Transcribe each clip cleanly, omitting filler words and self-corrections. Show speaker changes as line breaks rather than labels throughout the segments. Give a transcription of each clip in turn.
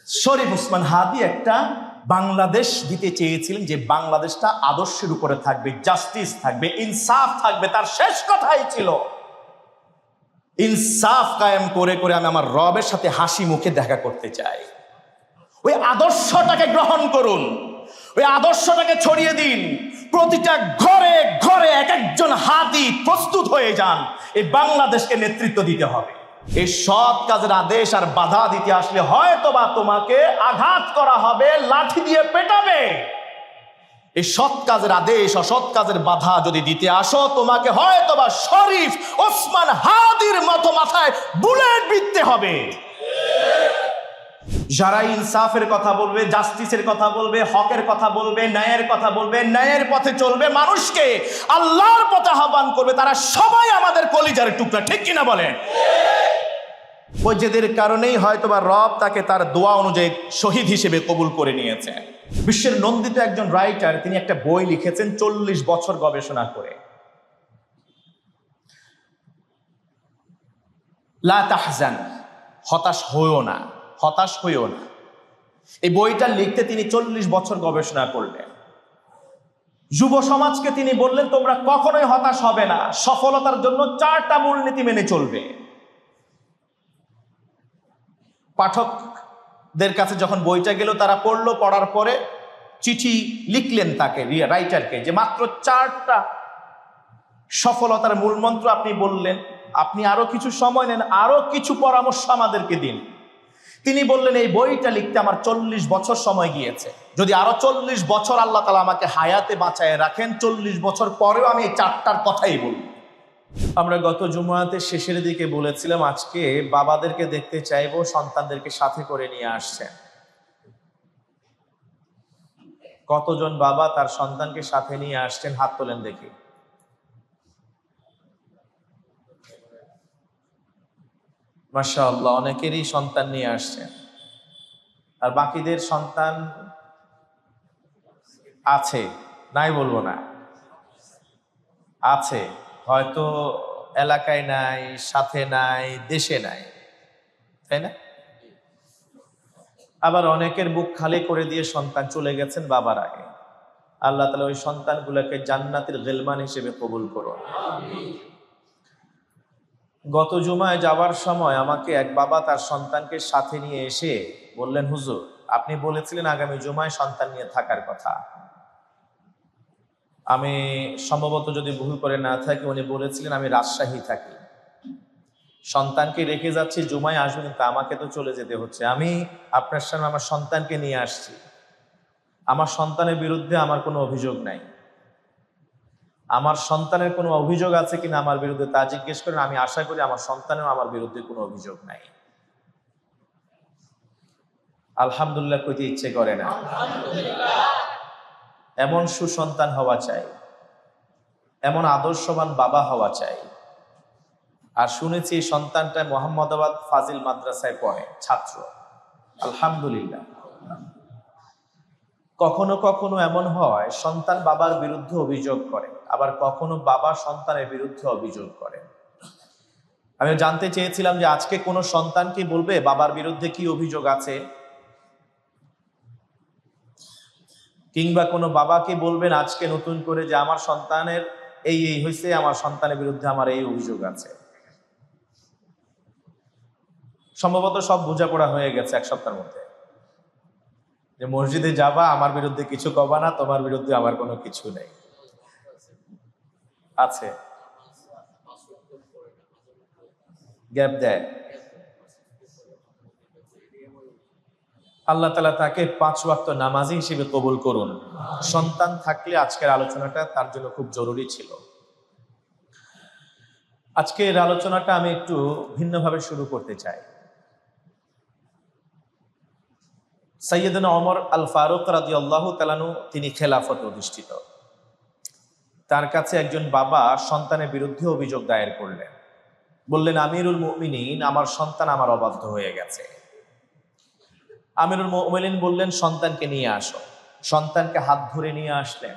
শরীফ ওসমান হাদি একটা বাংলাদেশ দিতে চেয়েছিলেন, যে বাংলাদেশটা আদর্শের উপরে থাকবে, জাস্টিস থাকবে, ইনসাফ থাকবে। তার শেষ কথাই ছিল, ইনসাফ কায়েম করে করে আমি আমার রবের সাথে হাসি মুখে দেখা করতে চাই। ওই আদর্শটাকে গ্রহণ করুন, ওই আদর্শটাকে ছড়িয়ে দিন। প্রতিটা ঘরে ঘরে এক একজন হাদি প্রস্তুত হয়ে যান। এই বাংলাদেশকে নেতৃত্ব দিতে হবে। এই সৎ কাজের আদেশ আর বাধা দিতে আসলে হয়তোবা তোমাকে আঘাত করা হবে, লাঠি দিয়ে পেটাবে। এই সৎ কাজের আদেশ অসৎ কাজের বাধা যদি দিতে আসো, তোমাকে হয়তোবা শরীফ ওসমান হাদির মতো মাথায় বুলেট বিঁধতে হবে। যারা ইনসাফের কথা বলবে, জাস্টিসের কথা বলবে, হকের কথা বলবে, ন্যায়ের কথা বলবে, ন্যায়ের পথে চলবে, মানুষকে আল্লাহর পথে আহ্বান করবে, তারা সবাই আমাদের কলিজার টুকরা, ঠিক কিনা বলেন? ওই যেদের কারণেই হয়তোবা রব তাকে তার দোয়া অনুযায়ী শহীদ হিসেবে কবুল করে নিয়েছে। বিশ্বের নন্দিত একজন রাইটার, তিনি একটা বই লিখেছেন 40 বছর গবেষণা করে। লা তাহজান, হতাশ হইও না, হতাশ হইও না। এই বইটা লিখতে তিনি 40 বছর গবেষণা করলেন। যুব সমাজকে তিনি বললেন, তোমরা কখনোই হতাশ হবে না, সফলতার জন্য 4টা মূলনীতি মেনে চলবে। পাঠকদের কাছে যখন বইটা গেল, তারা পড়লো, পড়ার পরে চিঠি লিখলেন তাকে, রাইটারকে, যে মাত্র 4টা সফলতার মূলমন্ত্র আপনি বললেন, আপনি আরো কিছু সময় নেন, আরো কিছু পরামর্শ আমাদেরকে দিন। তিনি বললেন, এই বইটা লিখতে আমার 40 বছর সময় গিয়েছে, যদি আরো 40 বছর আল্লাহ তাআলা আমাকে হায়াতে বাঁচায় রাখেন, 40 বছর পরেও আমি এই 4টার কথাই বলব। আমরা গত জুমাতে শেষের দিকে বলেছিলাম, আজকে বাবাদেরকে দেখতে চাইবো সন্তানদেরকে সাথে করে নিয়ে আসছেন। কতজন বাবা তার সন্তানকে সাথে নিয়ে আসছেন? হাত তোলেন দেখি। মাশাআল্লাহ, অনেকেরই সন্তান নিয়ে আসছেন। আর বাকিদের সন্তান আছে, নাই বলবো না, আছে, হয়তো এলাকায় নাই, সাথে নাই, দেশে নাই, তাই না? আবার অনেকের বুক খালি করে দিয়ে সন্তান চলে গেছেন বাবার আগে। আল্লাহ তাআলা ওই সন্তানগুলোকে জান্নাতের গিলমান হিসেবে কবুল করুন। গত জুমায় যাওয়ার সময় আমাকে এক বাবা তার সন্তানকে সাথে নিয়ে এসে বললেন, হুজুর, আপনি বলেছিলেন আগামী জুমায় সন্তান নিয়ে থাকার কথা। আমি সম্ভবত যদি ভুল করে না থাকি, উনি বলেছিলেন আমি রাজশাহী থাকি, সন্তানকে রেখে যাচ্ছি, জুমায় আসবেন, কিন্তু আমাকে তো চলে যেতে হচ্ছে। আমি আপনার সামনে আমার সন্তানকে নিয়ে আসছি, আমার সন্তানের বিরুদ্ধে আমার কোনো অভিযোগ নাই। আমার সন্তানের কোনো অভিযোগ আছে কিনা আমার বিরুদ্ধে তা জিজ্ঞেস করেন। আমি আশা করি আমার সন্তানের আমার বিরুদ্ধে কোনো অভিযোগ নাই। আলহামদুলিল্লাহ কইতে ইচ্ছে করে না? এমন সুসন্তান হওয়া চাই, এমন আদর্শবান বাবা হওয়া চাই। আর শুনেছি এই সন্তানটা মোহাম্মদাবাদ ফাজিল মাদ্রাসায় পড়ে, ছাত্র। আলহামদুলিল্লাহ। কখনো কখনো এমন হয় সন্তান বাবার বিরুদ্ধে অভিযোগ করে, আবার কখনো বাবা সন্তানের বিরুদ্ধে অভিযোগ করে। আমি জানতে চেয়েছিলাম যে আজকে কোনো সন্তান কি বলবে বাবার বিরুদ্ধে কি অভিযোগ আছে, কিংবা কোনো বাবা কি বলবেন আজকে নতুন করে যে আমার সন্তানের এই এই হয়েছে, আমার সন্তানের বিরুদ্ধে আমার এই অভিযোগ আছে। সম্ভবত সব বোঝাপড়া হয়ে গেছে এক সপ্তাহের মধ্যে, যে মসজিদে যাবা, আমার বিরুদ্ধে কিছু কবা না, তোমার বিরুদ্ধে আমার কোনো কিছু নেই। আছে, গ্যাপ দেয়। আল্লাহ তাআলা তাকে 5 ওয়াক্ত নামাজি হিসেবে কবুল করুন। সন্তান থাকলে আজকের আলোচনাটা তার জন্য খুব জরুরি ছিল। আজকের আলোচনাটা আমি একটু ভিন্নভাবে শুরু করতে চাই। সাইয়েদনা ওমর আল ফারুক রাদিয়াল্লাহু তাআলা আনহু, তিনি খেলাফতে অধিষ্ঠিত। তার কাছে একজন বাবা সন্তানের বিরুদ্ধে অভিযোগ দায়ের করলেন। বললেন, আমিরুল মুমিনিন, আমার সন্তান আমার অবাধ্য হয়ে গেছে। আমিরুল মুমিনিন বললেন, সন্তানকে নিয়ে আসো। সন্তানকে হাত ধরে নিয়ে আসলেন,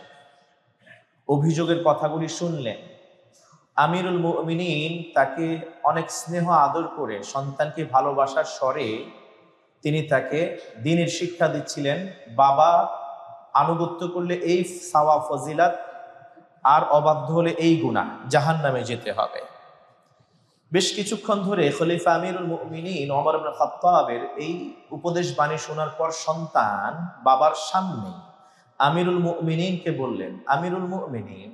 অভিযোগের কথাগুলি শুনলেন। আমিরুল মুমিনিন তাকে অনেক স্নেহ আদর করে সন্তানকে ভালোবাসার স্বরে তিনি তাকে দ্বীনের শিক্ষা দিচ্ছিলেন, বাবা আনুগত্য করলে এই সওয়াব ফজিলাত, আর অবাধ্য হলে এই গুনাহ, জাহান্নামে যেতে হবে। বেশ কিছুক্ষণ ধরে খলিফা আমিরুল মুমিনিন ওমর ইবনে খাত্তাবের এই উপদেশ বাণী শোনার পর সন্তান বাবার সামনে আমিরুল মুমিনিনকে বললেন, আমিরুল মুমিনিন,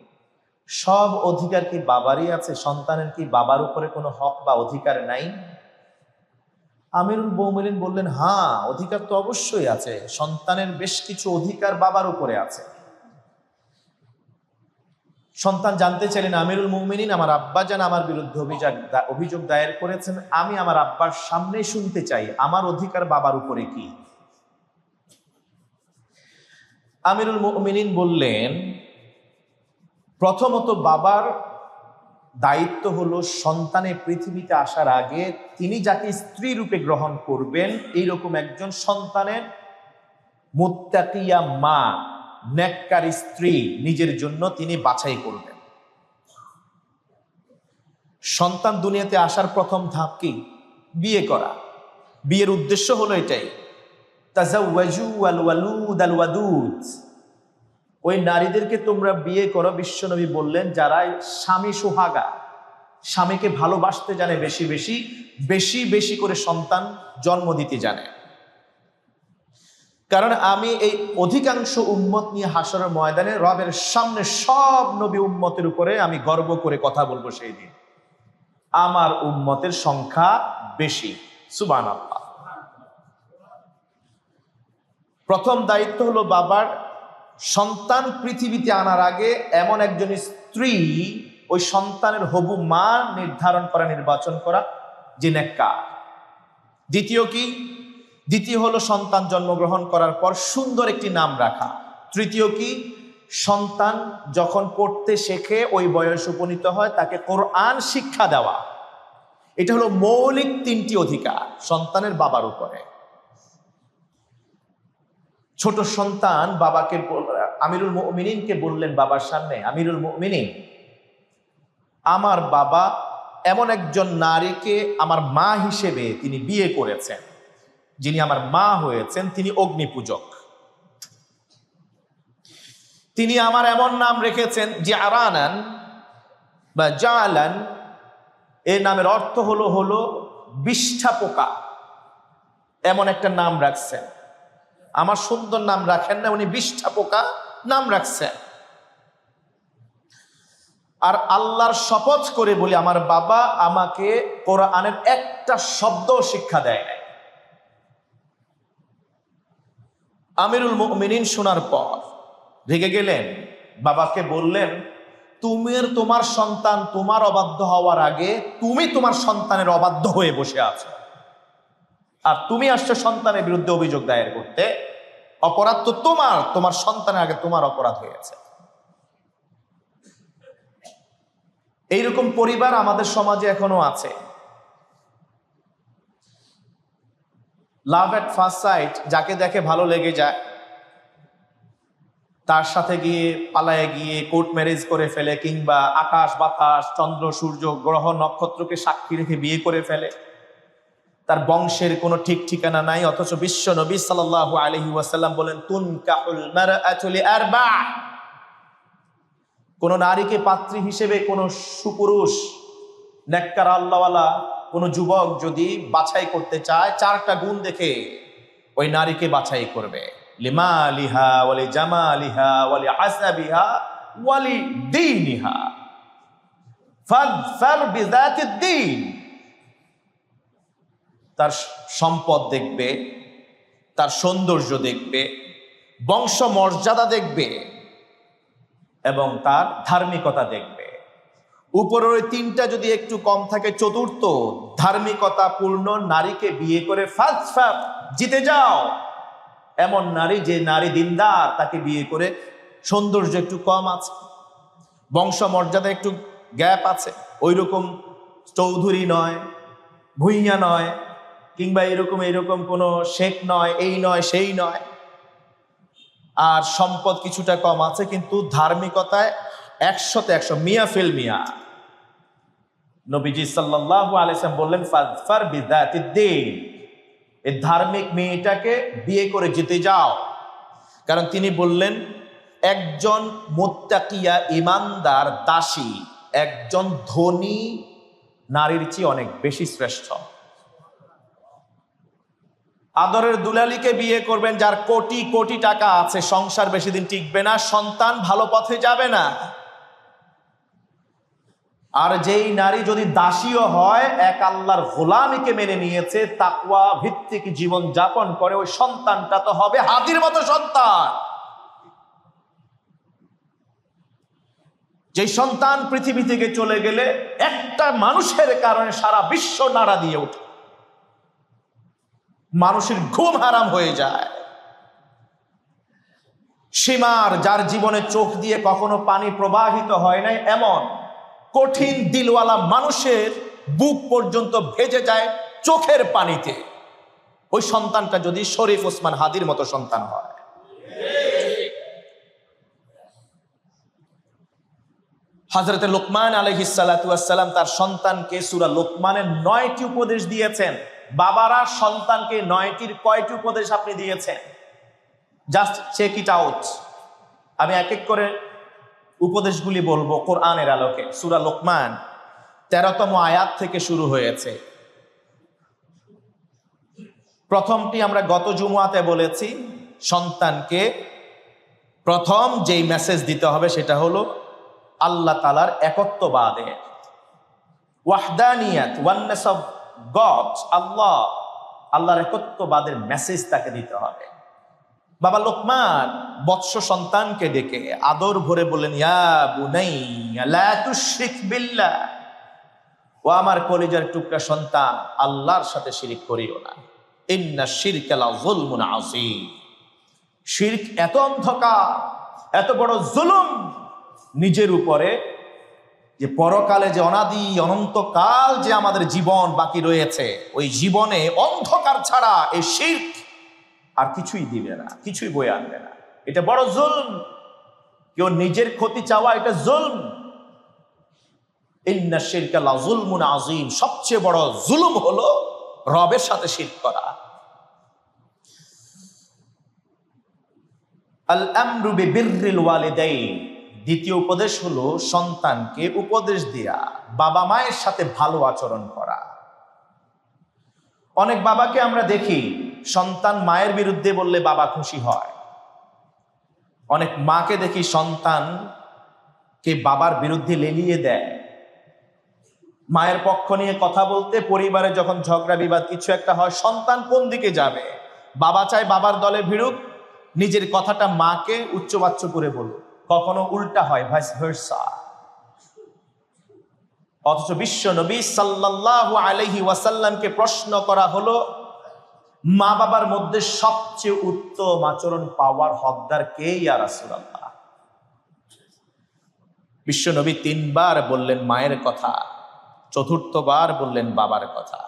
সব অধিকার কি বাবারই আছে? সন্তানের কি বাবার উপরে কোনো হক বা অধিকার নাই? আমিরুল মুমিনিন বললেন, হ্যাঁ, অধিকার তো অবশ্যই আছে, সন্তানের বেশ কিছু অধিকার বাবার উপরে আছে। সন্তান জানতে চাইলেন, আমিরুল মুমিনিন, আমার আব্বাজান আমার বিরুদ্ধে অভিযোগ দায়ের করেছেন, আমি আমার আব্বার সামনে শুনতে চাই আমার অধিকার বাবার উপরে কি। আমিরুল মুমিনিন বললেন, প্রথমত বাবার দায়িত্ব হলো সন্তানের পৃথিবীতে আসার আগে তিনি যাকে স্ত্রী রূপে গ্রহণ করবেন এইরকম একজন সন্তানের মুত্তাকিয়া মা, নেককার স্ত্রী নিজের জন্য তিনি বাছাই করবেন। সন্তান দুনিয়াতে আসার প্রথম ধাপ কি? বিয়ে করা। বিয়ের উদ্দেশ্য হলো এটাই, তাজাওয়াজু ওয়াল ওয়ালুদ আল ওয়াদুদ, ওই নারীদেরকে তোমরা বিয়ে করো, বিশ্বনবী বললেন, যারা স্বামী সোহাগা, স্বামীকে ভালোবাসতে জানে, বেশি বেশি বেশি বেশি করে সন্তান জন্ম দিতে জানে। কারণ আমি এই অধিকাংশ উম্মত নিয়ে হাসরের ময়দানে রবের সামনে সব নবী উম্মতের উপরে আমি গর্ব করে কথা বলবো সেই দিন, আমার উম্মতের সংখ্যা বেশি। সুবহানাল্লাহ। প্রথম দায়িত্ব হলো বাবার সন্তান পৃথিবীতে আনার আগে এমন একজন স্ত্রী, ওই সন্তানের হবু মা নির্ধারণ করা, নির্বাচন করা, যে নেককার। দ্বিতীয় কি? দ্বিতীয় হলো সন্তান জন্মগ্রহণ করার পর সুন্দর একটি নাম রাখা। তৃতীয় কি? সন্তান যখন পড়তে শেখে, ওই বয়স উপনীত হয়, তাকে কোরআন শিক্ষা দেওয়া। এটা হলো মৌলিক তিনটি অধিকার সন্তানের বাবার উপরে। ছোট সন্তান বাবাকে, আমিরুল মুমিনিনকে বললেন বাবার সামনে, আমিরুল মুমিনিন, আমার বাবা এমন একজন নারীকে আমার মা হিসেবে তিনি বিয়ে করেছেন, যিনি আমার মা হয়েছেন তিনি অগ্নিপূজক। তিনি আমার এমন নাম রেখেছেন জারানান বা জালান, এই নামের অর্থ হলো বিষ্ঠা পোকা, এমন একটা নাম রাখছেন। আমার সুন্দর নাম রাখেন না, উনি বিষ্ঠা পোকা নাম রাখছেন। আর আল্লাহর শপথ করে বলি, আমার বাবা আমাকে কোরআনের একটা শব্দ শিক্ষা দেয় নাই। আমিরুল মুমিনিন শোনার পর রেগে গেলেন, বাবাকে বললেন, তুমি তোমার সন্তান তোমার অবাধ্য হওয়ার আগে তুমি তোমার সন্তানের অবাধ্য হয়ে বসে আছো, আর তুমি আসছো সন্তানের বিরুদ্ধে অভিযোগ দায়ের করতে। অপরাধ তো তোমার সন্তানের আগে তোমার অপরাধ হয়েছে। এইরকম পরিবার আমাদের সমাজে এখনো আছে। লাভ এট ফার্স্ট সাইট, যাকে দেখে ভালো লেগে যায়, তার সাথে গিয়ে পালায়ে গিয়ে কোর্ট ম্যারেজ করে ফেলে, কিংবা আকাশ বাতাস, চন্দ্র সূর্য গ্রহ নক্ষত্রকে সাক্ষী রেখে বিয়ে করে ফেলে। তার বংশের কোনো ঠিক ঠিকানা নাই, অথচ বিশ্ব নবী সাল্লাল্লাহু আলাইহি ওয়াসাল্লাম বলেন, তুনকাহুল মারআতু লিআরবা', কোন নারীকে পাত্রী হিসেবে কোন সুপুরুষ, নেককার আল্লাহওয়ালা কোন যুবক যদি বাছাই করতে চায়, চারটা গুণ দেখে ওই নারীকে বাছাই করবে। লিমালিহা ওয়ালি জামালিহা ওয়ালি হাসাবিহা ওয়ালি দীনিহা ফাযফার বিযাতিদ দীন। তার সম্পদ দেখবে, তার সৌন্দর্য দেখবে, বংশ মর্যাদা দেখবে, এবং তার ধার্মিকতা দেখবে। উপরের ওই তিনটা যদি একটু কম থাকে, চতুর্থ ধার্মিকতা পূর্ণ নারীকে বিয়ে করে ফাজফা জিতে যাও। এমন নারী, যে নারী দিনদার, তাকে বিয়ে করে সৌন্দর্য একটু কম আছে, বংশ মর্যাদা একটু গ্যাপ আছে, ওই রকম চৌধুরী নয়, ভুইয়া নয়, কিংবা এরকম কোনো শেখ নয়, এই নয় সেই নয়, আর সম্পদ কিছুটা কম আছে, কিন্তু ধার্মিকতায় 100তে 100, মিয়া ফিল মিয়া। নবীজি সাল্লাল্লাহু আলাইহি ওয়াসাল্লাম বললেন, ফাযফার বিযাতিদ দীন, এই ধার্মিক মেয়েটাকে বিয়ে করে যেতে যাও, কারণ তিনি বললেন একজন মুত্তাকিয়া ইমানদার দাসী একজন ধনী নারীর চেয়ে অনেক বেশি শ্রেষ্ঠ। আদরের দুলালিকে বিয়ে করবেন যার কোটি কোটি টাকা আছে, সংসার বেশি দিন টিকবে না, সন্তান ভালো পথে যাবে না। আর যেই নারী যদি দাসীও হয়, এক আল্লাহর গোলামীকে মেনে নিয়েছে, তাকওয়া ভিত্তিক জীবন যাপন করে, ওই সন্তানটা তো হবে হাতির মতো সন্তান। যে সন্তান পৃথিবী থেকে চলে গেলে একটা মানুষের কারণে সারা বিশ্ব নাড়া দিয়ে ওঠে, মানুষের ঘুম হারাম হয়ে যায়। সীমার যার জীবনে চোখ দিয়ে কখনো পানি প্রবাহিত হয় নাই, এমন কঠিন দিলওয়ালা মানুষের বুক পর্যন্ত ভেজে যায় চোখের পানিতে। ওই সন্তানটা যদি শরীফ ওসমান হাদির মতো সন্তান হয়। হযরতে লোকমান আলাইহিস সালাতু ওয়াস সালাম তার সন্তানকে সূরা লোকমানের 9টি উপদেশ দিয়েছেন। বাবারা সন্তানকে 9টির কয়টি উপদেশ আপনি দিয়েছেন? Just check it out. আমি এক এক করে উপদেশগুলি বলবো কোরআনের আলোকে। সূরা লোকমান 13তম আয়াত থেকে শুরু হয়েছে। প্রথমটি আমরা গত জুমআতে বলেছি, সন্তানকে প্রথম যেই মেসেজ দিতে হবে সেটা হলো আল্লাহ তাআলার একত্ববাদে, ওয়াহদানিয়াত, ওয়াননেস অফ গড, আল্লাহর একত্ববাদের মেসেজ তাকে দিতে হবে। বাবা লোকমান বৎস সন্তানকে ডেকে আদর ভরে বললেন, ইয়া বুনাইয়া লা তুশরিক বিল্লাহ, ও আমার কলিজার টুকরা সন্তান, আল্লাহর সাথে শিরক করিও না। ইন্নাশ শিরকা লা যুলমুন আযীম, শিরক এত অন্ধকার, এত বড় জুলুম নিজের উপরে, যে পরকালে যে অনাদি অনন্তকাল যে আমাদের জীবন বাকি রয়েছে, ওই জীবনে অন্ধকার ছাড়া এই শিরক আর কিছুই দিবে না, কিছুই বয়ে আনবে না। এটা বড় জুলম, কেউ নিজের ক্ষতি চাওয়া এটা জুলম। ইন্নাশ শিরকা লা যুলমুন আযীম, সবচেয়ে বড় জুলুম হলো রবের সাথে শিরক করা। আল আমরু বিবিররিল ওয়ালিদাইন, দ্বিতীয় উপদেশ হলো সন্তানকে উপদেশ দেয়া বাবা মায়ের সাথে ভালো আচরণ করা। অনেক বাবাকে আমরা দেখি সন্তান মায়ের বিরুদ্ধে বললে বাবা খুশি হয়, অনেক মাকে দেখি সন্তানকে বাবার বিরুদ্ধে লেলিয়ে দেয়। মায়ের পক্ষ নিয়ে কথা বলতে পরিবারে যখন ঝগড়া বিবাদ কিছু একটা হয়, সন্তান কোন দিকে যাবে? বাবা চায় বাবার দলে ভিড়ুক, নিজের কথাটা মাকে উচ্চবাচ্য করে বলুক। কখনো উল্টা হয়, ভাইস ভার্সা। অথচ বিশ্ব নবী সাল্লাল্লাহু আলাইহি ওয়াসাল্লামকে প্রশ্ন করা হলো, মা বাবার মধ্যে সবচেয়ে উত্তম আচরণ পাওয়ার হকদার কে ইয়া রাসূলুল্লাহ? বিশ্ব নবী 3 বার বললেন মায়ের কথা, 4র্থবার বললেন বাবার কথা।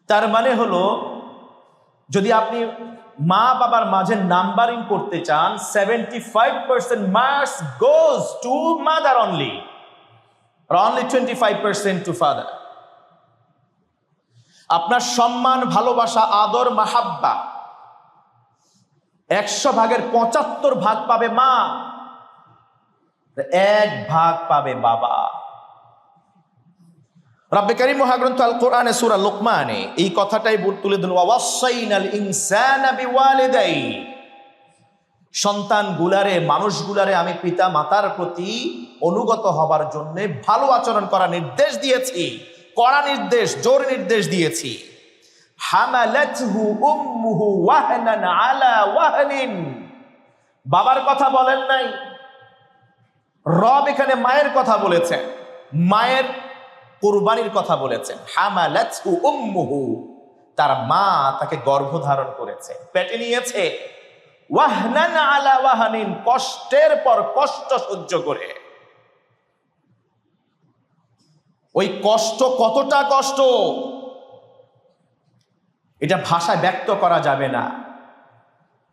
তার মানে হলো, যদি আপনি মা বাবার মাঝে নাম্বারিং করতে চান, 75% marks goes to mother only, or only 25% to father. আপনার সম্মান, ভালোবাসা, আদর, মাহাব্বা 100 ভাগের 75 ভাগ পাবে মা, 1 ভাগ পাবে বাবা। রব্বে কারীম মহাগ্রন্থ আল কোরআনে সূরা লোকমানে এই কথাটাই তুলে দিলেন, ওয়াসাইনাল ইনসানা বিওয়ালিদাই, সন্তানগুলারে, মানুষগুলারে আমি পিতা মাতার প্রতি অনুগত হবার জন্য ভালো আচরণ করা নির্দেশ দিয়েছি, কড়া নির্দেশ, জোর নির্দেশ দিয়েছি। হামালাতহু উম্মুহু ওয়াহনান আলা ওয়াহনিন, বাবার কথা বলেন নাই, রব এখানে মায়ের কথা বলেছেন, মায়ের কুরবানির কথা বলেছেন। হামালাতহু উম্মুহু, তার মা তাকে গর্ভধারণ করেছে, পেটে নিয়েছে, ওয়াহনান আলা ওয়াহনিন, কষ্টের পর কষ্ট সহ্য করে। ওই কষ্ট কতটা কষ্ট এটা ভাষায় ব্যক্ত করা যাবে না,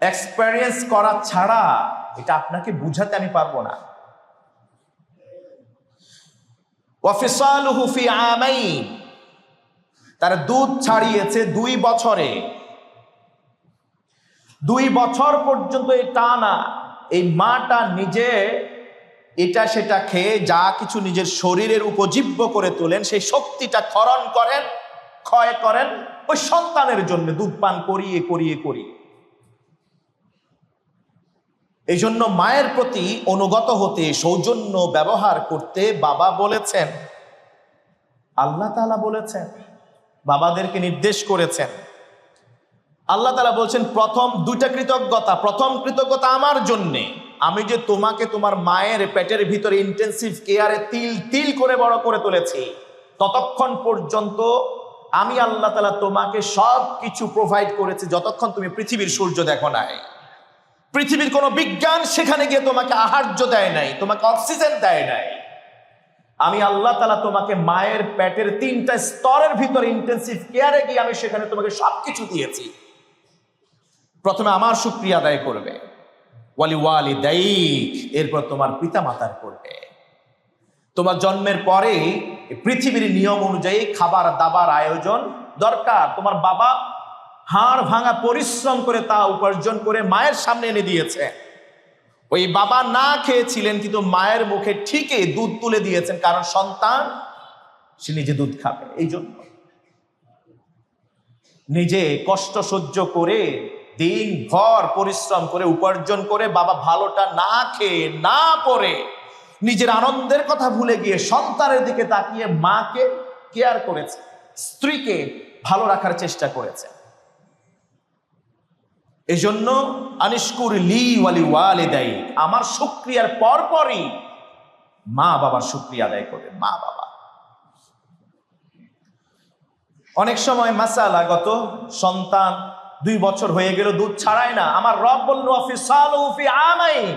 এক্সপেরিয়েন্স করা ছাড়া এটা আপনাকে বুঝাতে আমি পারবো না। ওয়াফিসালুহু ফি আমাইন, তারা দুধ ছাড়িয়েছে 2 বছরে। 2 বছর পর্যন্ত এই টানা এই মাটা নিজে এটা সেটা খেয়ে যা কিছু নিজের শরীরের উপজীব্য করে তোলেন, সেই শক্তিটা ক্ষরণ করেন, ক্ষয় করেন ওই সন্তানের জন্য, দুধ পান করিয়ে করিয়ে করিয়ে। এই জন্য মায়ের প্রতি অনুগত হতে, সৌজন্য ব্যবহার করতে বাবা বলেছেন, আল্লাহ তাআলা বলেছেন, বাবাদেরকে নির্দেশ করেছেন। আল্লাহ তাআলা বলছেন প্রথম 2টা কৃতজ্ঞতা। প্রথম কৃতজ্ঞতা আমার জন্যে, আমি যে তোমাকে তোমার মায়ের পেটের ভিতরে ইন্টেন্সিভ কেয়ারে তিল তিল করে বড় করে তুলেছি, ততক্ষণ পর্যন্ত আমি আল্লাহ তাআলা তোমাকে সব কিছু প্রোভাইড করেছি যতক্ষণ তুমি পৃথিবীর সূর্য দেখো নাই। পৃথিবীর কোনো বিজ্ঞান সেখানে গিয়ে তোমাকে আহার্য দেয় নাই, তোমাকে অক্সিজেন দেয় নাই। আমি আল্লাহ তাআলা তোমাকে মায়ের পেটের 3টা স্তরের ভিতরে ইন্টেন্সিভ কেয়ারে গিয়ে আমি সেখানে তোমাকে সবকিছু দিয়েছি। প্রথমে আমার শুকরিয়া আদায় করবে, ওয়ালি ওয়ালিদাইক, এরপর তোমার পিতা মাতার করবে। তোমার জন্মের পরেই পৃথিবীর নিয়ম অনুযায়ী খাবার দাবার আয়োজন দরকার। তোমার বাবা হাড় ভাঙা পরিশ্রম করে তা উপার্জন করে মায়ের সামনে এনে দিয়েছে। ওই বাবা না খেয়েছিলেন, কিন্তু মায়ের মুখে ঠিকই দুধ তুলে দিয়েছেন, কারণ সন্তান সে নিজে দুধ খাবে। এই জন্য নিজে কষ্ট সহ্য করে দিন ভর পরিশ্রম করে উপার্জন করে বাবা ভালোটা না খেয়ে না পরে নিজের আনন্দের কথা ভুলে গিয়ে সন্তানের দিকে তাকিয়ে মাকে কেয়ার করেছে, স্ত্রীকে ভালো রাখার চেষ্টা করেছে। এই জন্য আনিশকুর লি ওয়ালি ওয়ালিদাই, আমার শুকরিয়ার পরপরই মা বাবার শুকরিয়া আদায় করে। মা বাবা অনেক সময় মাসালাগত সন্তান 2 বছর হয়ে গেল দুধ ছাড়ায় না, আমার রব বলল ফিসালুহু ফি আমাইন,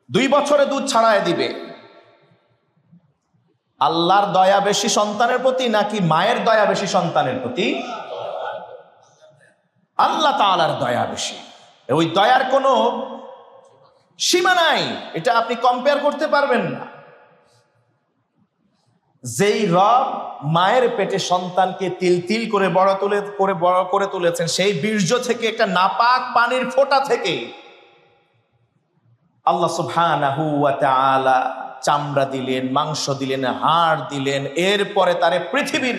2 বছরে দুধ ছাড়ায় দিবে। আল্লাহর দয়া বেশি সন্তানের প্রতি নাকি মায়ের দয়া বেশি সন্তানের প্রতি? আল্লাহ তাআলার দয়া বেশি। ওই দয়ার কোনো সীমা নাই, এটা আপনি কম্পেয়ার করতে পারবেন না। যেই রব মায়ের পেটে সন্তানকে তিল তিল করে বড় করে তুলেছেন, সেই বীর্য থেকে একটা নাপাক পানির ফোঁটা থেকে আল্লাহ সুবহানাহু ওয়া তাআলা চামড়া দিলেন, মাংস দিলেন, হাড় দিলেন, এরপরে তারে পৃথিবীর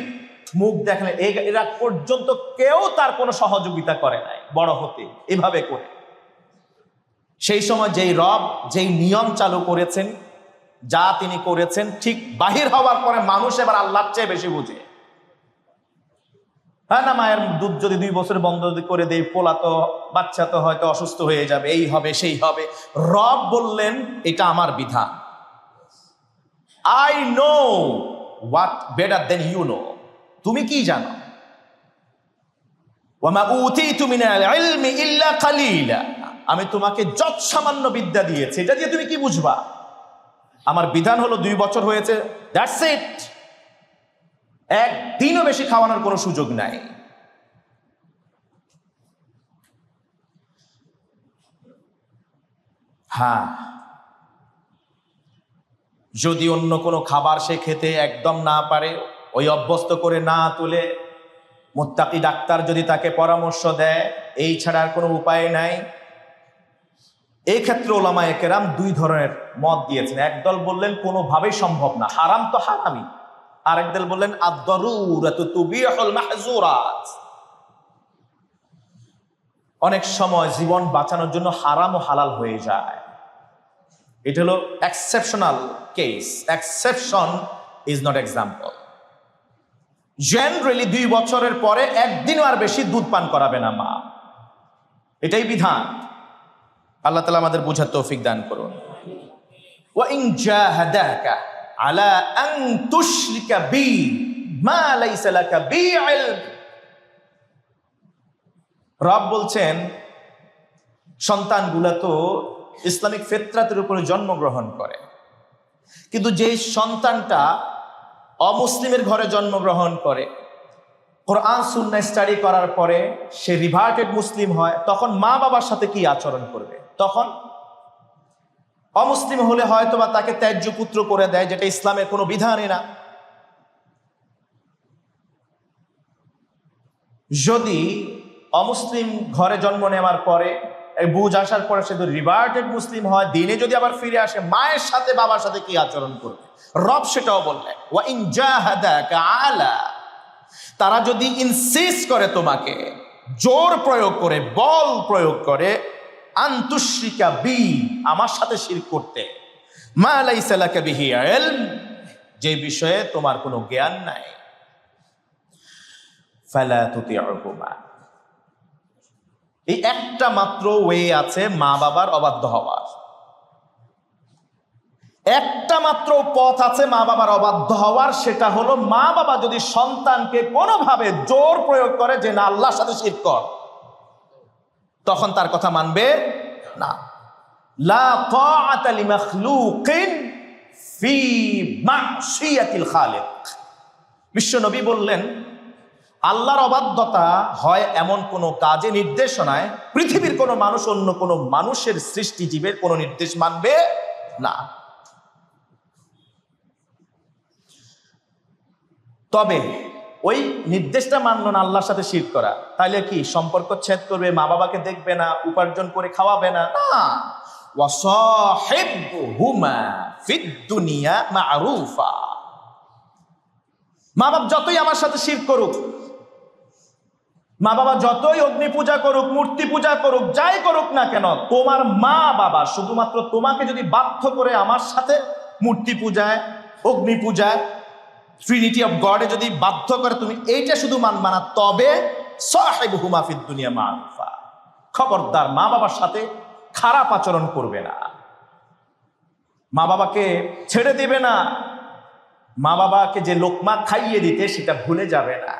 মুখ দেখলেন। এরা পর্যন্ত কেউ তার কোনো সহযোগিতা করে নাই বড় হতে এভাবে করে। সেই সময় যেই রব যেই নিয়ম চালু করেছেন, যা তিনি করেছেন, ঠিক বাহির হওয়ার পরে মানুষ এবার আল্লাহর চেয়ে বেশি বুঝে। হ্যাঁ না, মায়ের দুধ যদি 2 বছর বন্ধ করে দেয়, পোলা তো বাচ্চা তো হয়তো অসুস্থ হয়ে যাবে, এই হবে সেই হবে। রব বললেন এটা আমার বিধান, I know what better than you know, তুমি কি জানো? ওয়ামা উতীতু মিনাল ইলমি ইল্লা কালিলা, আমি তোমাকে যত সামান্য বিদ্যা দিয়েছি, এটা দিয়ে তুমি কি বুঝবা? আমার বিধান হলো 2 বছর হয়েছে, দ্যাটস ইট। একদিনও বেশি খাওয়ানোর কোনো সুযোগ নাই। হ্যাঁ, যদি অন্য কোনো খাবার সে খেতে একদম না পারে, ওই অভ্যস্ত করে না তুলে মুত্তাকি ডাক্তার যদি তাকে পরামর্শ দেয়, এই ছাড়া আর কোনো উপায় নাই। এই ক্ষেত্রে উলামায়ে কেরাম 2 ধরনের মত দিয়েছেন। একদল বললেন কোনোভাবেই সম্ভব না, হারাম তো হারামই। আরেকদল বললেন আদ-দারুরাতু তুবিহুল মাহজুরাত, অনেক সময় জীবন বাঁচানোর জন্য হারাম ও হালাল হয়ে যায়। এটা হলো exceptional case, exception is not example. Generally 2 বছরের পরে একদিনও আর বেশি দুধ পান করাবে না মা, এটাই বিধান। আল্লাহ তাআলা আমাদের বোঝার তৌফিক দান করুন। ওয়া ইন জাহাদাকা আলা আন তুশরিকা বি মা লাইসা লাকা বি ইলম, রব বলছেন সন্তানগুলা তো ইসলামিক ফিতরাতের উপরে জন্মগ্রহণ করে, কিন্তু যে সন্তানটা অমুসলিমের ঘরে জন্মগ্রহণ করে, কোরআন সুন্নাহ স্টাডি করার পরে সে রিভার্টেড মুসলিম হয়, তখন মা বাবার সাথে কি আচরণ করবে? তখন অমুসলিম হলে হয়তো বা তাকে ত্যায্য পুত্র করে দেয়, যেটা ইসলামের কোনো বিধানই না। যদি অমুসলিম ঘরে জন্ম নেওয়ার পরে বুঝ আসার পরে সে যদি রিভার্টেড মুসলিম হয়, দিনে যদি আবার ফিরে আসে, মায়ের সাথে বাবার সাথে কি আচরণ করবে? রব সেটাও বললেন, ওয়া ইন জাহাদাকা আলা, তারা যদি ইনসিস্ট করে, তোমাকে জোর প্রয়োগ করে, বল প্রয়োগ করে, আনতুশরিকা বি, আমার সাথে শিরক করতে, মা লাইসা লাকা বিহি ইলম, যে বিষয়ে তোমার কোনো জ্ঞান নাই, ফালা তুতিউহুমা, এই একটা মাত্র ওয়ে আছে মা বাবার অবাধ্য হওয়ার, একটা মাত্র পথ আছে মা বাবার অবাধ্য হওয়ার, সেটা হলো মা বাবা যদি সন্তানকে কোনোভাবে জোর প্রয়োগ করে যে না আল্লাহর সাথে শিরক কর, তখন তার কথা মানবে না। লা তাআতা লিমাখলুকিন ফি মা'সিয়াতিল খালিক। বিশ্বনবী বললেন, আল্লাহর অবাধ্যতা হয় এমন কোন কাজে, নির্দেশনায় পৃথিবীর কোনো মানুষ অন্য কোনো মানুষের সৃষ্টি জীবের কোনো নির্দেশ মানবে না। তবে ওই নির্দেশটা মানলো না, আল্লাহর সাথে শিরক করা, তাহলে কি সম্পর্ক ছেদ করবে, মা বাবাকে দেখবে না, উপার্জন করে খাওয়াবে না? না। ওয়াসাহিবহুমা ফিদ দুনিয়া মা'রুফা, মা বাবা যতই আমার সাথে শিরক করুক, মা বাবা যতই অগ্নি পূজা করুক, মূর্তি পূজা করুক, যাই করুক না কেন, তোমার মা বাবা শুধুমাত্র তোমাকে যদি বাধ্য করে আমার সাথে মূর্তি পূজায়, অগ্নি পূজায়, ট্রিনিটি অফ গডে যদি বাধ্য করে, তুমি এইটা শুধু মানবা না, তবে সাহিবহুমা ফিদ দুনিয়া মা'রুফা, খবরদার মা বাবার সাথে খারাপ আচরণ করবে না, মা বাবাকে ছেড়ে দিবে না, মা বাবাকে যে লোকমা খাইয়ে দিতে সেটা ভুলে যাবে না।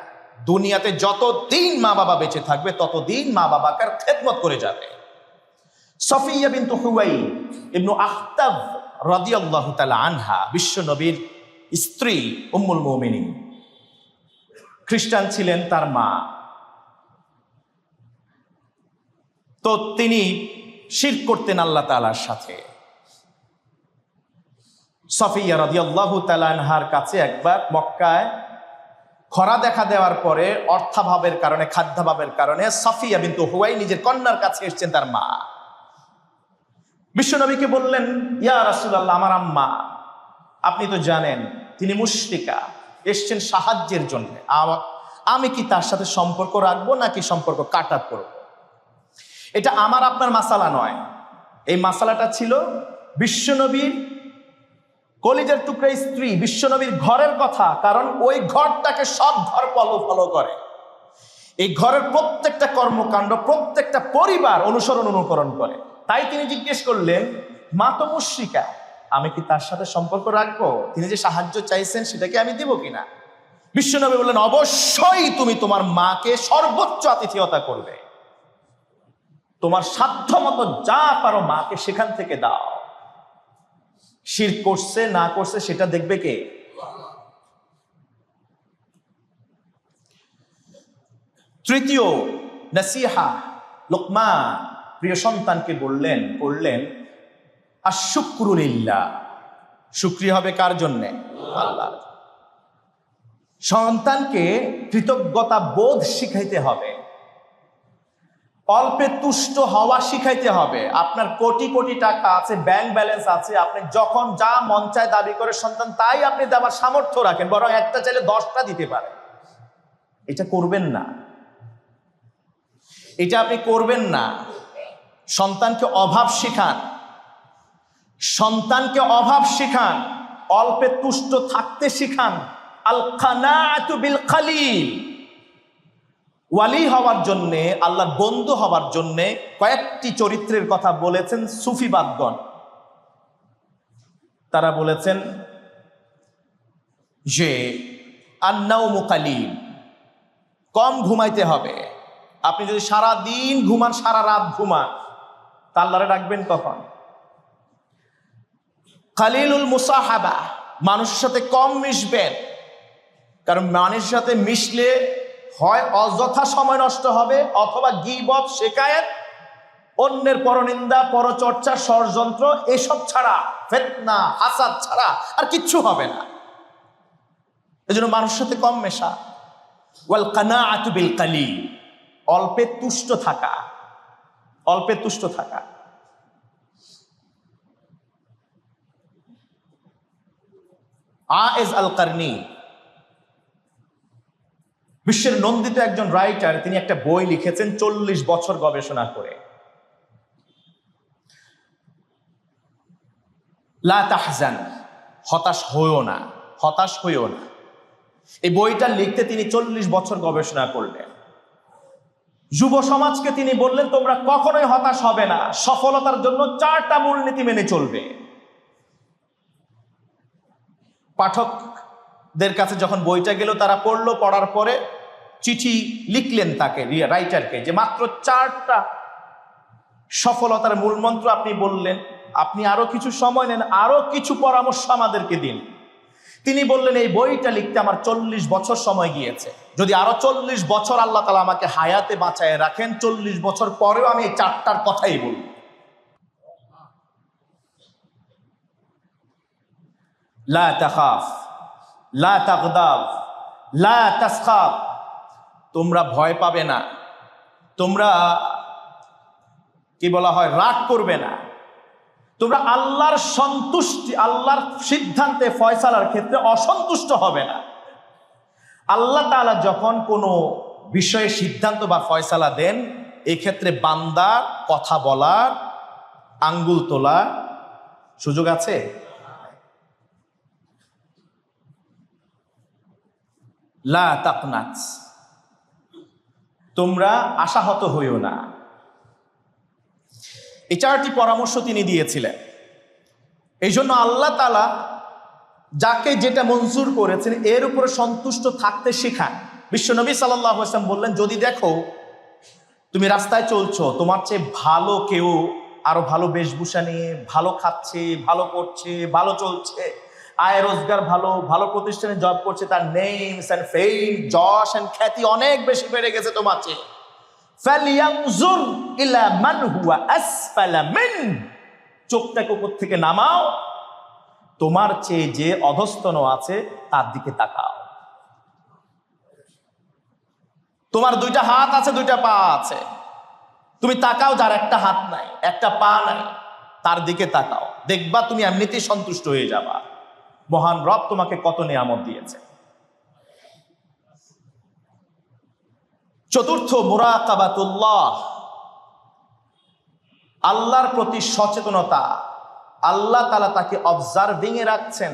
দুনিয়াতে যতদিন মা বাবা বেঁচে থাকবে ততদিন মা বাবাকে খেদমত করে যাবে। সফিয়া বিনতু হুয়াই ইবনু আখতাব রাদিয়াল্লাহু তাআলা আনহা, বিশ্ব নবীর স্ত্রী, উম্মুল মুমিনিন, খ্রিস্টান ছিলেন তার মা। তো তিনি শিরক করতেন আল্লাহ তাআলার সাথে। সফিয়া রাদিয়াল্লাহু তাআলা আনহার কাছে একবার মক্কায় খরা দেখা দেওয়ার পরে অর্থাভাবের কারণে, খাদ্যাভাবের কারণে সফিয়া বিনতু হুয়াই নিজের কন্যার কাছে এসেছেন তার মা। বিশ্বনবীকে বললেন, ইয়া রাসূলুল্লাহ, আমার আম্মা, আপনি তো জানেন তিনি মুশরিকা, এসছেন সাহায্যের জন্য, আমি কি তার সাথে সম্পর্ক রাখবো নাকি সম্পর্ক কাট আপ করব? এটা আমার আপনার মাসালা নয়, এই মাসালাটা ছিল বিশ্বনবীর কলিজার টুকরা স্ত্রী, বিশ্বনবীর ঘরের কথা, কারণ ওই ঘরটাকে সব ঘর ফলো করে, এই ঘরের প্রত্যেকটা কর্মকাণ্ড প্রত্যেকটা পরিবার অনুকরণ করে। তাই তিনি জিজ্ঞেস করলেন, মা তো মুশরিকা, আমি কি তার সাথে সম্পর্ক রাখবো? তিনি যে সাহায্য চাইছেন সেটাকে আমি দিব কিনা? বিশ্বনবী বললেন, অবশ্যই তুমি তোমার মাকে সর্বোচ্চ আতিথেয়তা করবে, তোমার সাধ্য মতো যা পারো মাকে সেখান থেকে দাও। শিরক করছে না করছে সেটা দেখবে কে? তৃতীয় নসিহা, লোকমান প্রিয় সন্তানকে করলেন আশ-শুকরু লিল্লাহ, শুকরিয়া হবে কার জন্যে? আল্লাহর। সন্তানকে কৃতজ্ঞতা বোধ শিখাইতে হবে, অল্পে তুষ্ট হওয়া শিখাইতে হবে। আপনার কোটি কোটি টাকা আছে, ব্যাংক ব্যালেন্স আছে, আপনি যখন যা মন চায় দাবি করে সন্তান তাই আপনি দেওয়ার সামর্থ্য রাখেন, বরং একটা চাইলে 10টা দিতে পারে। এটা করবেন না, এটা আপনি করবেন না। সন্তানকে অভাব শিখান, সন্তানকে অভাব শিখান, অল্পে তুষ্ট থাকতে শিখান। আল কানাআতু বিল কালিল, ওয়ালি হওয়ার জন্যে, আল্লাহর বন্ধু হওয়ার জন্যে কয়েকটি চরিত্রের কথা বলেছেন সুফিবাদগণ। তারা বলেছেন যে আন-নাওমু কালিল, কম ঘুমাইতে হবে। আপনি যদি সারা দিন ঘুমান, সারা রাত ঘুমান, তা আল্লাহরে ডাকবেন কখন? কালিলুল মুসাহাবা, মানুষের সাথে কম মিশবেন, কারণ মানুষের সাথে মিশলে হয় অযথা সময় নষ্ট হবে, অথবা গীবত, শিকায়েত, অন্যের পরনিন্দা, পরচর্চা, ষড়যন্ত্র, এসব ছাড়া, ফিতনা হাসাদ ছাড়া আর কিচ্ছু হবে না। এজন্য মানুষের সাথে কম মেশা। ওয়াল কানাআতু বিল কালিল, অল্পে তুষ্ট থাকা, অল্পে তুষ্ট থাকা। আয়েজ আল কারনি বিশ্বের নন্দিত একজন রাইটার, তিনি একটা বই লিখেছেন 40 বছর গবেষণা করে। লা তাহজান, হতাশ হইও না, হতাশ হইও না। এই বইটা লিখতে তিনি 40 বছর গবেষণা করলেন। যুব সমাজকে তিনি বললেন, তোমরা কখনোই হতাশ হবে না, সফলতার জন্য 4টা মূলনীতি মেনে চলবে। পাঠকদের কাছে যখন বইটা গেল, তারা পড়লো, পড়ার পরে চিঠি লিখলেন তাকে, রাইটারকে, যে মাত্র 4টা সফলতার মূল মন্ত্র আপনি বললেন, আপনি আরো কিছু সময় নেন, আরো কিছু পরামর্শ আমাদেরকে দিন। তিনি বললেন, এই বইটা লিখতে আমার 40 বছর সময় গিয়েছে, যদি আরো 40 বছর আল্লাহ তাআলা আমাকে হায়াতে বাঁচায় রাখেন, 40 বছর পরেও আমি এই 4টার কথাই বলব। লা তাখাফ, লা তাগদাব, লা তাসখাব, তোমরা ভয় পাবে না, তোমরা কি বলা হয়, রাগ করবে না, তোমরা আল্লাহর সন্তুষ্টি, আল্লাহর সিদ্ধান্তে ফয়সালার ক্ষেত্রে অসন্তুষ্ট হবে না। আল্লাহ তাআলা যখন কোনো বিষয়ে সিদ্ধান্ত বা ফয়সালা দেন, এই ক্ষেত্রে বান্দার কথা বলার, আঙ্গুল তোলার সুযোগ আছে? লা তাকনাত, তোমরা আশাহত হইও না। এই 4টি পরামর্শ তিনি দিয়েছিলেন। এই জন্য আল্লাহ তাআলা যাকে যেটা মঞ্জুর করেছেন এর উপরে সন্তুষ্ট থাকতে শেখান। বিশ্বনবী সাল্লাল্লাহু আলাইহি ওয়াসাল্লাম বললেন, যদি দেখো তুমি রাস্তায় চলছো, তোমার চেয়ে ভালো কেউ আরো ভালো বেশভূষা নিয়ে ভালো খাচ্ছে, ভালো করছে, ভালো চলছে, আয় রোজগার ভালো, ভালো প্রতিষ্ঠানে জব করছে, তার নেমস এন্ড ফেম, যশ এন্ড খ্যাতি অনেক বেশি বেড়ে গেছে তোমার চেয়ে, ফালিয়ানজুর ইলা মান হুয়া আসফালা মিন, চোখটাকে উপর থেকে নামাও, তোমার চেয়ে যে অধস্তন আছে তার দিকে তাকাও। তোমার 2টা হাত আছে, 2টা পা আছে, তুমি তাকাও যার একটা হাত নাই, একটা পা নাই, তার দিকে তাকাও, দেখবা তুমি এমনিতেই সন্তুষ্ট হয়ে যাবা। মহান রব তোমাকে কত নিয়ামত দিয়েছে। চতুর্থ, মুরাকাবাতুল্লাহ, আল্লাহর প্রতি সচেতনতা। আল্লাহ তাআলা তাকে অবজারভিং এ রাখছেন,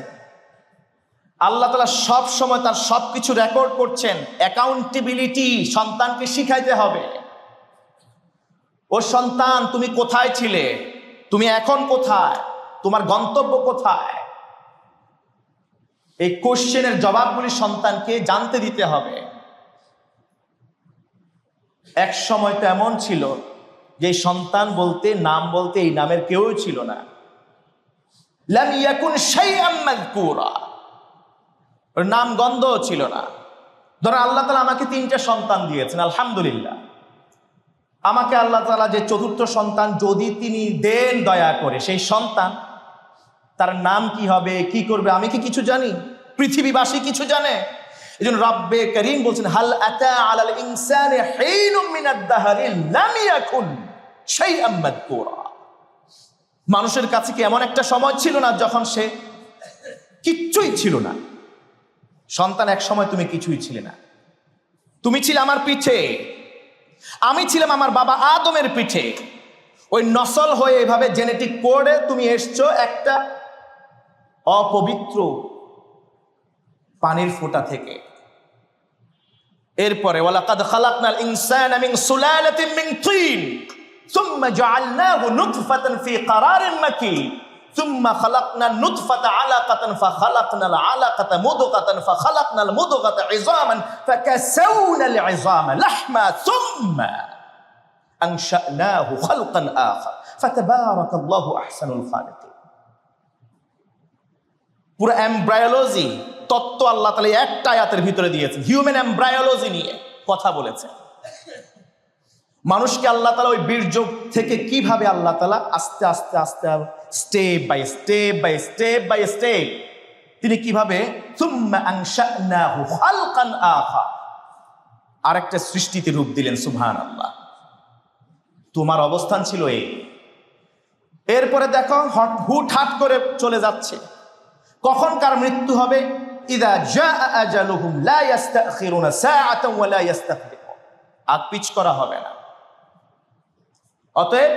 আল্লাহ তাআলা সব সময় তার সবকিছু রেকর্ড করছেন। অ্যাকাউন্টেবিলিটি সন্তানকে শিখাইতে হবে। ও সন্তান, তুমি কোথায় ছিলে, তুমি এখন কোথায়, তোমার গন্তব্য কোথায়, এই কোশ্চেনের জবাবগুলি সন্তানকে জানতে দিতে হবে। এক সময় তো এমন ছিল যে সন্তান বলতে, নাম বলতে এই নামের কেউই ছিল না। লাম ইয়াকুন শাইআম মাযকুরা, ওর নাম গন্ধও ছিল না। ধরো আল্লাহ তাআলা আমাকে 3টে সন্তান দিয়েছেন, আলহামদুলিল্লাহ। আমাকে আল্লাহ তাআলা যে 4র্থ সন্তান যদি তিনি দেন দয়া করে, সেই সন্তান তার নাম কি হবে, কি করবে, আমি কি কিছু জানি? পৃথিবীবাসী কিছু জানে? এজন্য রব্বে করিম বলছেন, হাল আতা আলাল ইনসানি হিনুম মিনাদ দাহরি লাম ইয়াকুন শাইআম মাযকুরা, মানুষের কাছে কি এমন একটা সময় ছিল না যখন সে কিচ্ছুই ছিল না? সন্তান, এক সময় তুমি কিছুই ছিলে না। তুমি ছিলে আমার পিঠে, আমি ছিলাম আমার বাবা আদমের পিঠে। ওই নসল হয়ে এভাবে জেনেটিক কোডে তুমি এসছো একটা অপবিত্র পানির ফোঁটা থেকে। এরপরে ওয়ালাকাদ খালাকনাল ইনসানা মিন সুলালাতিন মিন তিন সুম্মা জাআলনাহু নুতফাতান ফি ক্বারারিন মাকিন সুম্মা খালাকনান নুতফাতা আলাকাতান ফাখালাকনাল আলাকাতা মুদগাতান ফাখালাকনাল মুদগাতা ইযামান ফাকাসাওনাল ইযামা লাহমা সুম্মা আনশানাহু খালকান আখার ফাতাবারাকাল্লাহু আহসানুল খালিকিন। পুরো এমব্রায়োলজি তত্ত্ব আল্লাহ তাআলা একটা আয়াতের ভিতরে দিয়েছেন। হিউম্যান এমব্রায়োলজি নিয়ে কথা বলেছেন। মানুষকে আল্লাহ তাআলা ওই বীর্য থেকে কিভাবে আল্লাহ তাআলা আস্তে আস্তে আস্তে step by step by step by step তিনি কিভাবে সুম্মা আনশানাহু খালকান আখার, আরেকটা সৃষ্টিতে রূপ দিলেন, সুবহানাল্লাহ। তোমার অবস্থান ছিল এই। এরপরে দেখো হুটহাট করে চলে যাচ্ছে। কখন কার মৃত্যু হবে? ইযা জাআ আজালুহুম লা ইস্তাখিরুনা সাআতান ওয়া লা ইস্তাকদিমুন। আগ পিছ করা হবে না। অতএব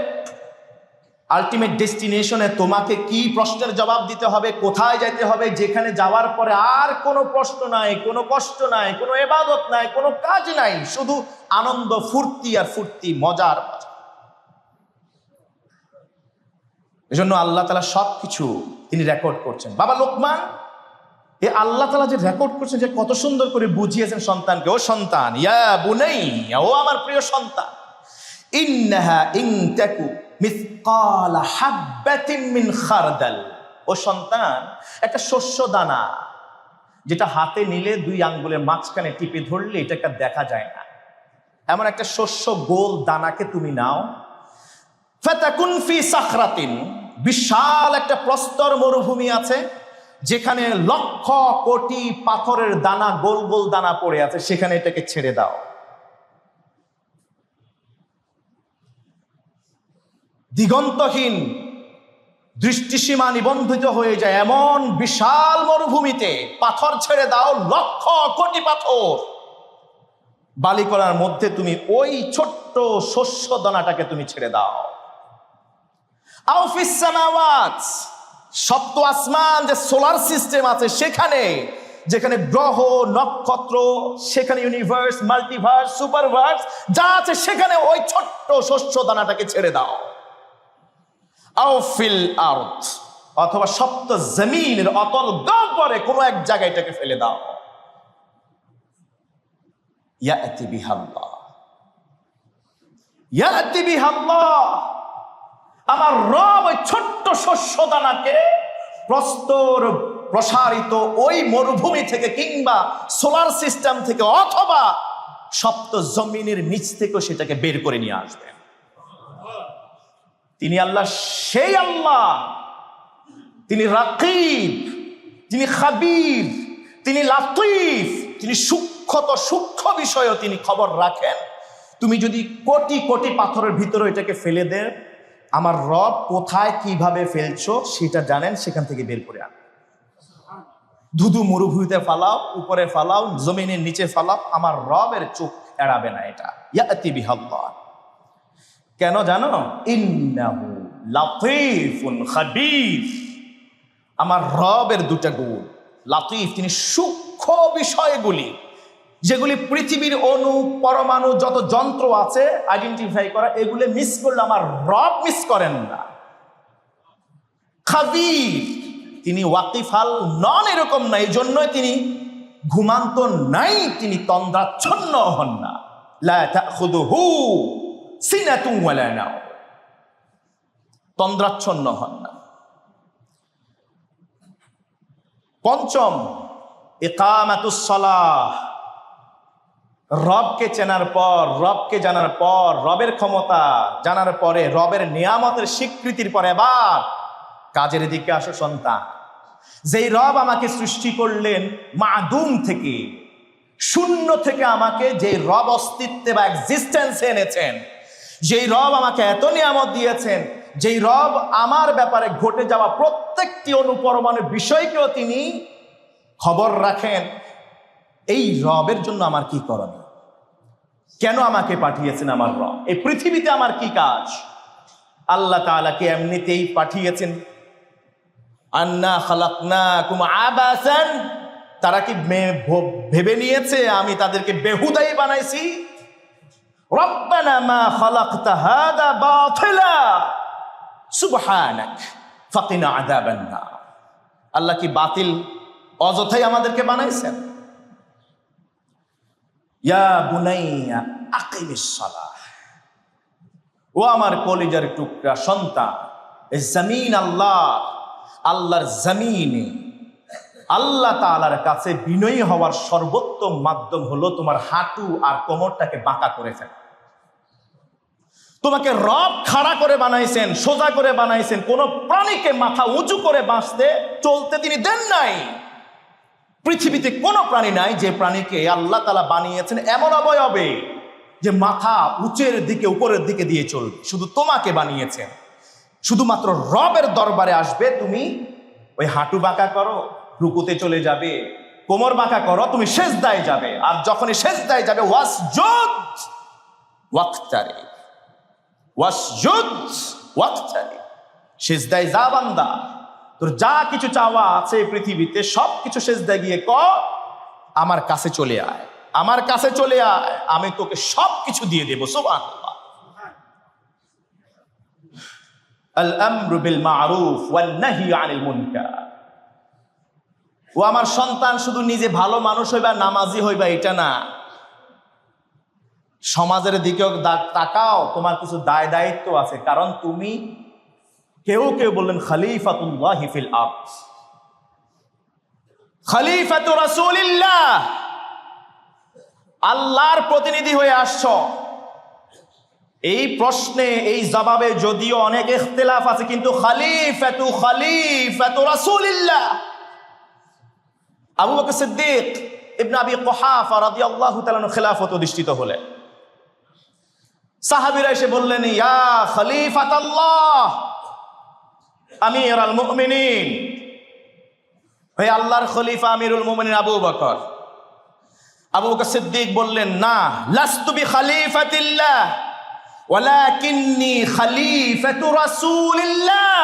আলটিমেট ডেস্টিনেশনে তোমাকে কি প্রশ্নের জবাব দিতে হবে, কোথায় যেতে হবে, যেখানে যাওয়ার পরে আর কোনো প্রশ্ন নাই, কোনো কষ্ট নাই, কোনো ইবাদত নাই, কোনো কাজ নাই, শুধু আনন্দ, ফুর্তি আর ফুর্তি, মজার মজা। এজন্য আল্লাহ তাআলা সবকিছু তিনি রেকর্ড করছেন। বাবা লোকমান, এ আল্লাহ তাআলা যে রেকর্ড করছেন, যে কত সুন্দর করে বুঝিয়েছেন সন্তানকে। ও সন্তান, ইয়া বুনাইয়া, ও আমার প্রিয় সন্তান, ইন্নাহা ইন তাকু মিসকালা হাববাতিন মিন খারদাল। ও সন্তান, একটা শস্য দানা যেটা হাতে নিলে 2 আঙ্গুলের মাঝখানে টিপে ধরলে এটাকে দেখা যায় না, এমন একটা শস্য গোল দানাকে তুমি নাও। ফাতাকুন ফি সাখরাতিন, বিশাল একটা প্রস্তর মরুভূমি আছে, যেখানে লক্ষ কোটি পাথরের দানা, গোল গোল দানা পড়ে আছে, সেখানে এটাকে ছেড়ে দাও। দিগন্তহীন, দৃষ্টিসীমা নিবন্ধিত হয়ে যায় এমন বিশাল মরুভূমিতে পাথর ছেড়ে দাও, লক্ষ কোটি পাথর। বালিকণার মধ্যে তুমি ওই ছোট্ট শস্য দানাটাকে তুমি ছেড়ে দাও। আও ফিস সামাওয়াত, সপ্ত আসমান, যে সোলার সিস্টেম আছে সেখানে, যেখানে গ্রহ নক্ষত্র, সেখানে ইউনিভার্স, মাল্টিভার্স, সুপারভার্স যা আছে, সেখানে ওই ছোট্ট শস্য দানাটাকে ছেড়ে দাও। আও ফিল আরদ, অথবা সপ্ত জমিনের অতল গহ্বরে কোনো এক জায়গায় এটাকে ফেলে দাও। ইয়াতি বিহাল্লাহ, ইয়াতি বিহাল্লাহ, আমার রব ওই ছোট্ট শস্য দানাকে প্রস্তর প্রসারিত ওই মরুভূমি থেকে, কিংবা সোলার সিস্টেম থেকে, অথবা সপ্ত জমিনের নিচ থেকেও সেটাকে বের করে নিয়ে আসবেন। তিনি আল্লাহ, সেই আল্লাহ, তিনি রাকিব, তিনি খাবির, তিনি লাতিফ, তিনি সূক্ষ্ম বিষয়ও তিনি খবর রাখেন। তুমি যদি কোটি কোটি পাথরের ভিতরে এটাকে ফেলে দেন, আমার রব কোথায় কিভাবে ফেলছো সেটা জানেন, সেখান থেকে বের করে আন। ধুধু মরুভূমিতে ফালাও, উপরে ফালাও, জমিনের নিচে ফালাও, আমার রবের চোখ এড়াবে না এটা। ইয়াতি বিহাল্লাহ। কেন জানো? ইন্নাহু লাতীফুন খাবীর। আমার রবের 2টা গুণ। লাতীফ, তিনি সূক্ষ্ম বিষয়গুলি, যেগুলি পৃথিবীর অণু পরমাণু যত যন্ত্র আছে আইডেন্টিফাই করা, এগুলো মিস করলে আমার রব মিস করেন না। খাবীর, তিনি ওয়াকিফাল নন, এরকম না, এই জন্যই তিনি ঘুমান্ত নাই, তিনি তন্দ্রাচ্ছন্ন হন না। লা তাখুযুহু সিনাতুন ওয়ালা নাওম, তন্দ্রাচ্ছন্ন হন না। পঞ্চম, ইকামাতুস সালাহ। রবকে চেনার পর, রবকে জানার পর, রবের ক্ষমতা জানার পরে, রবের নিয়ামতের স্বীকৃতির পরে এবার কাজের দিকে আসো সন্তান। যেই রব আমাকে সৃষ্টি করলেন মাদুম থেকে, শূন্য থেকে, আমাকে যেই রব অস্তিত্বে বা এক্সিস্টেন্সে এনেছেন, যেই রব আমাকে এত নিয়ামত দিয়েছেন, যেই রব আমার ব্যাপারে ঘটে যাওয়া প্রত্যেকটি অনুপরমাণুর বিষয়কেও তিনি খবর রাখেন, এই রবের জন্য আমার কি করণীয়? কেন আমাকে পাঠিয়েছেন আমার রব? এই পৃথিবীতে আমার কি কাজ? আল্লাহ তাআলাকে এমনিতেই পাঠিয়েছেন। আন্না খালাকনাকুম আবাসান, তারা কি ভেবে নিয়েছে আমি তাদেরকে বেহুদাই বানাইছি? রব্বানা মা খালাকতা হাদা বাতিলা সুবহানাক ফাকিনা আযাবান নার। আল্লাহ কি বাতিল, অযথাই আমাদেরকে বানাইছেন? ইয়া বুনাইয়া আকিমিস সালাহ, ও আমার কলিজার টুকরা সন্তান, এই জমিন আল্লাহর জমিনে আল্লাহ তাআলার কাছে বিনয়ী হওয়ার সর্বোত্তম মাধ্যম হলো তোমার হাঁটু আর কোমরটাকে বাঁকা করে ফেলা। তোমাকে রব খাড়া করে বানাইছেন, সোজা করে বানাইছেন, কোন প্রাণীকে মাথা উঁচু করে বাঁচতে চলতে তিনি দেন নাই। পৃথিবীতে কোনো প্রাণী নাই যে প্রাণীকে আল্লাহ তাআলা বানিয়েছেন এমন অবয়বে যে মাথা উঁচের দিকে উপরের দিকে দিয়ে চলবে। শুধু তোমাকে বানিয়েছেন, শুধুমাত্র রবের দরবারে আসবে, তুমি ওই হাঁটু বাঁকা করো, রুকুতে চলে যাবে, কোমর বাঁকা করো, তুমি সেজদায় যাবে। আর যখনই সেজদায় যাবে ওয়াসজুদ ওয়াক্তারি, ওয়াসজুদ ওয়াক্তারি, সেজদায় যা বান্দা, তোর যা কিছু চাওয়া আছে পৃথিবীতে সব কিছু সেজদায় গিয়ে কর, আমার কাছে চলে আয়, আমার কাছে চলে আয়, আমি তোকে সব কিছু দিয়ে দেবো। সুবহানাল্লাহ। আল আমরু বিল মারুফ ওয়ান নাহি আনিল মুনকার। ও আমার সন্তান, শুধু নিজে ভালো মানুষ হইবা, নামাজি হইবা এটা না, সমাজের দিকেও তাকাও, তোমার কিছু দায় দায়িত্ব আছে। কারণ তুমি, কেউ কেউ বললেন খলিফাতুল্লাহি ফিল আরদ, খলিফাতু রাসূলিল্লাহ, আল্লাহর প্রতিনিধি হয়ে আসছো। এই প্রশ্নে, এই জবাবে যদিও অনেক ইখতিলাফ আছে, কিন্তু খলিফাতু রাসূলিল্লাহ। আবু বকর সিদ্দিক ইবনে আবি কুহাফা রাদিয়াল্লাহু তাআলা খেলাফত অধিষ্ঠিত হলেন। সাহাবীরা এসে বললেন, ইয়া খলিফাতাল্লাহ আমিরুল মুমিনিন, হে আল্লাহর খলিফা আমিরুল মুমিনিন আবু বকর। আবু বকর সিদ্দিক বললেন, না, লাস্তু বি খলিফাতিল্লাহ ওয়ালাকিন্নী খলিফাতু রাসূলিল্লাহ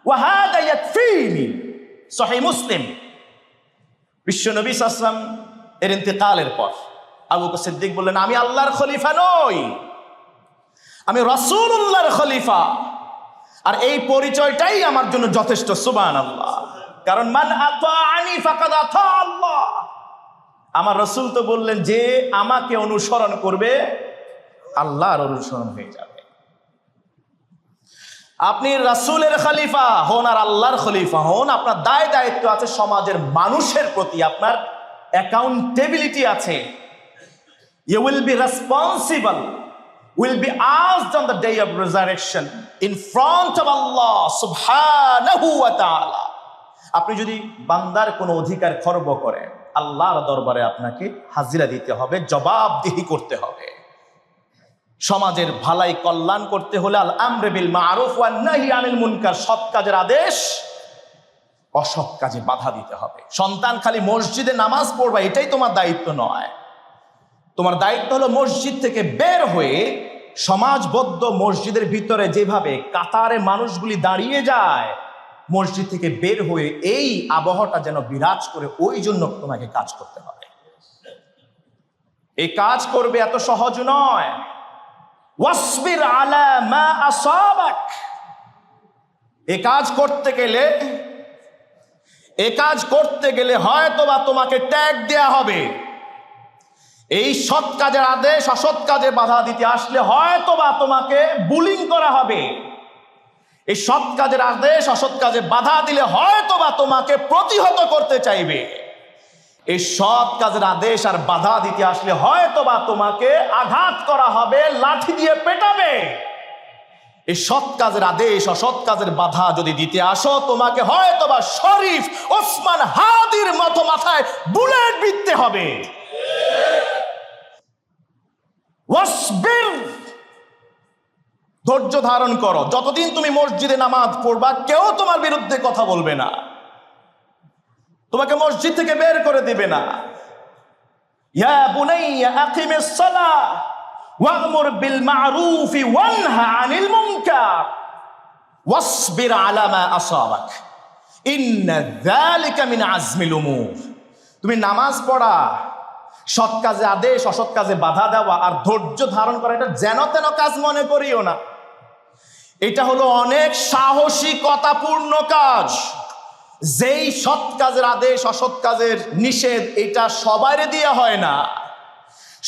ওয়া হাদা ইয়াকফিনি। সহিহ মুসলিম। বিশ্বনবী সাল্লাল্লাহু আলাইহি ওয়াসাল্লাম এর ইন্তেকালের পর আবু বকর সিদ্দিক বললেন, আমি আল্লাহর খলিফা নই, আমি রাসূলুল্লাহর খলিফা, আর এই পরিচয়টাই আমার জন্য যথেষ্ট। সুবহানাল্লাহ। কারণ মান আতাআনি ফাকাদ আতা আল্লাহ, আমার রাসূল তো বললেন, যে আমাকে অনুসরণ করবে আল্লাহর অনুসরণ হয়ে যাবে। আপনি রাসূলের খলিফা হন আর আল্লাহর খলিফা হন, আপনার দায় দায়িত্ব আছে সমাজের মানুষের প্রতি, আপনার অ্যাকাউন্টেবিলিটি আছে। You will be responsible, will be asked on the day of resurrection in front of Allah subhanahu wa ta'ala. আপনি যদি বান্দার কোনো অধিকার খর্ব করেন, আল্লাহর দরবারে আপনাকে হাজিরা দিতে হবে, জবাবদিহি করতে হবে। সমাজের ভালাই কল্যাণ করতে হলে আল আমরু বিল মারুফ ওয়ান নাহি আনিল মুনকার, সৎ কাজের আদেশ, অসৎ কাজে বাধা দিতে হবে। সন্তান খালি মসজিদে নামাজ পড়বা এটাই তোমার দায়িত্ব নয়। তোমার দায়িত্ব হলো মসজিদ থেকে বের হয়ে সমাজবদ্ধ মসজিদের ভিতরে যেভাবে কাতারে মানুষগুলি দাঁড়িয়ে যায়, মসজিদ থেকে বের হয়ে এই আবহাওয়াটা যেন বিরাজ করে, ওই জন্য তোমাকে কাজ করতে হবে। এই কাজ করবে এত সহজ নয়। ওয়াসবির আলা মা আসাবাক, এই কাজ করতে গেলে হয়তোবা তোমাকে ট্যাগ দেয়া হবে। এই সৎ কাজের আদেশ অসৎ কাজে বাধা দিতে আসলে হয়তোবা তোমাকে বুলিং করা হবে। এই সৎ কাজের আদেশ অসৎ কাজে বাধা দিলে হয়তোবা তোমাকে প্রতিহত করতে চাইবে। এই সৎ কাজের আদেশ আর বাধা দিতে আসলে হয়তোবা তোমাকে আঘাত করা হবে, লাঠি দিয়ে পেটাবে। এই সৎ কাজের আদেশ অসৎ কাজের বাধা যদি দিতে আসো, তোমাকে হয়তোবা শরীফ ওসমান হাদির মতো মাথায় বুলেট বিঁধতে হবে। ওয়াসবির, ধৈর্য ধারণ করো। যতদিন তুমি মসজিদে নামাজ পড়বা, কেউ তোমার বিরুদ্ধে কথা বলবে না, তোমাকে মসজিদ থেকে বের করে দিবে না। ইয়া বুনাইয়া আকিমিস সালাহ ওয়া'মুর বিল মা'রুফ ওয়ানহা আনিল মুনকার ওয়াসবির আলা মা আসাবাক ইন্না যালিকা মিন আজমিল উমুর। তুমি নামাজ পড়া, সৎ কাজে আদেশ অসৎ কাজে বাধা দেওয়া আর ধৈর্য ধারণ করা, এটা যেন তেন কাজ মনে করিও না। এটা হলো অনেক সাহসিকতাপূর্ণ কাজ। যেই সৎ কাজের আদেশ অসৎ কাজের নিষেধ, এটা সবাইরে দিয়ে হয় না।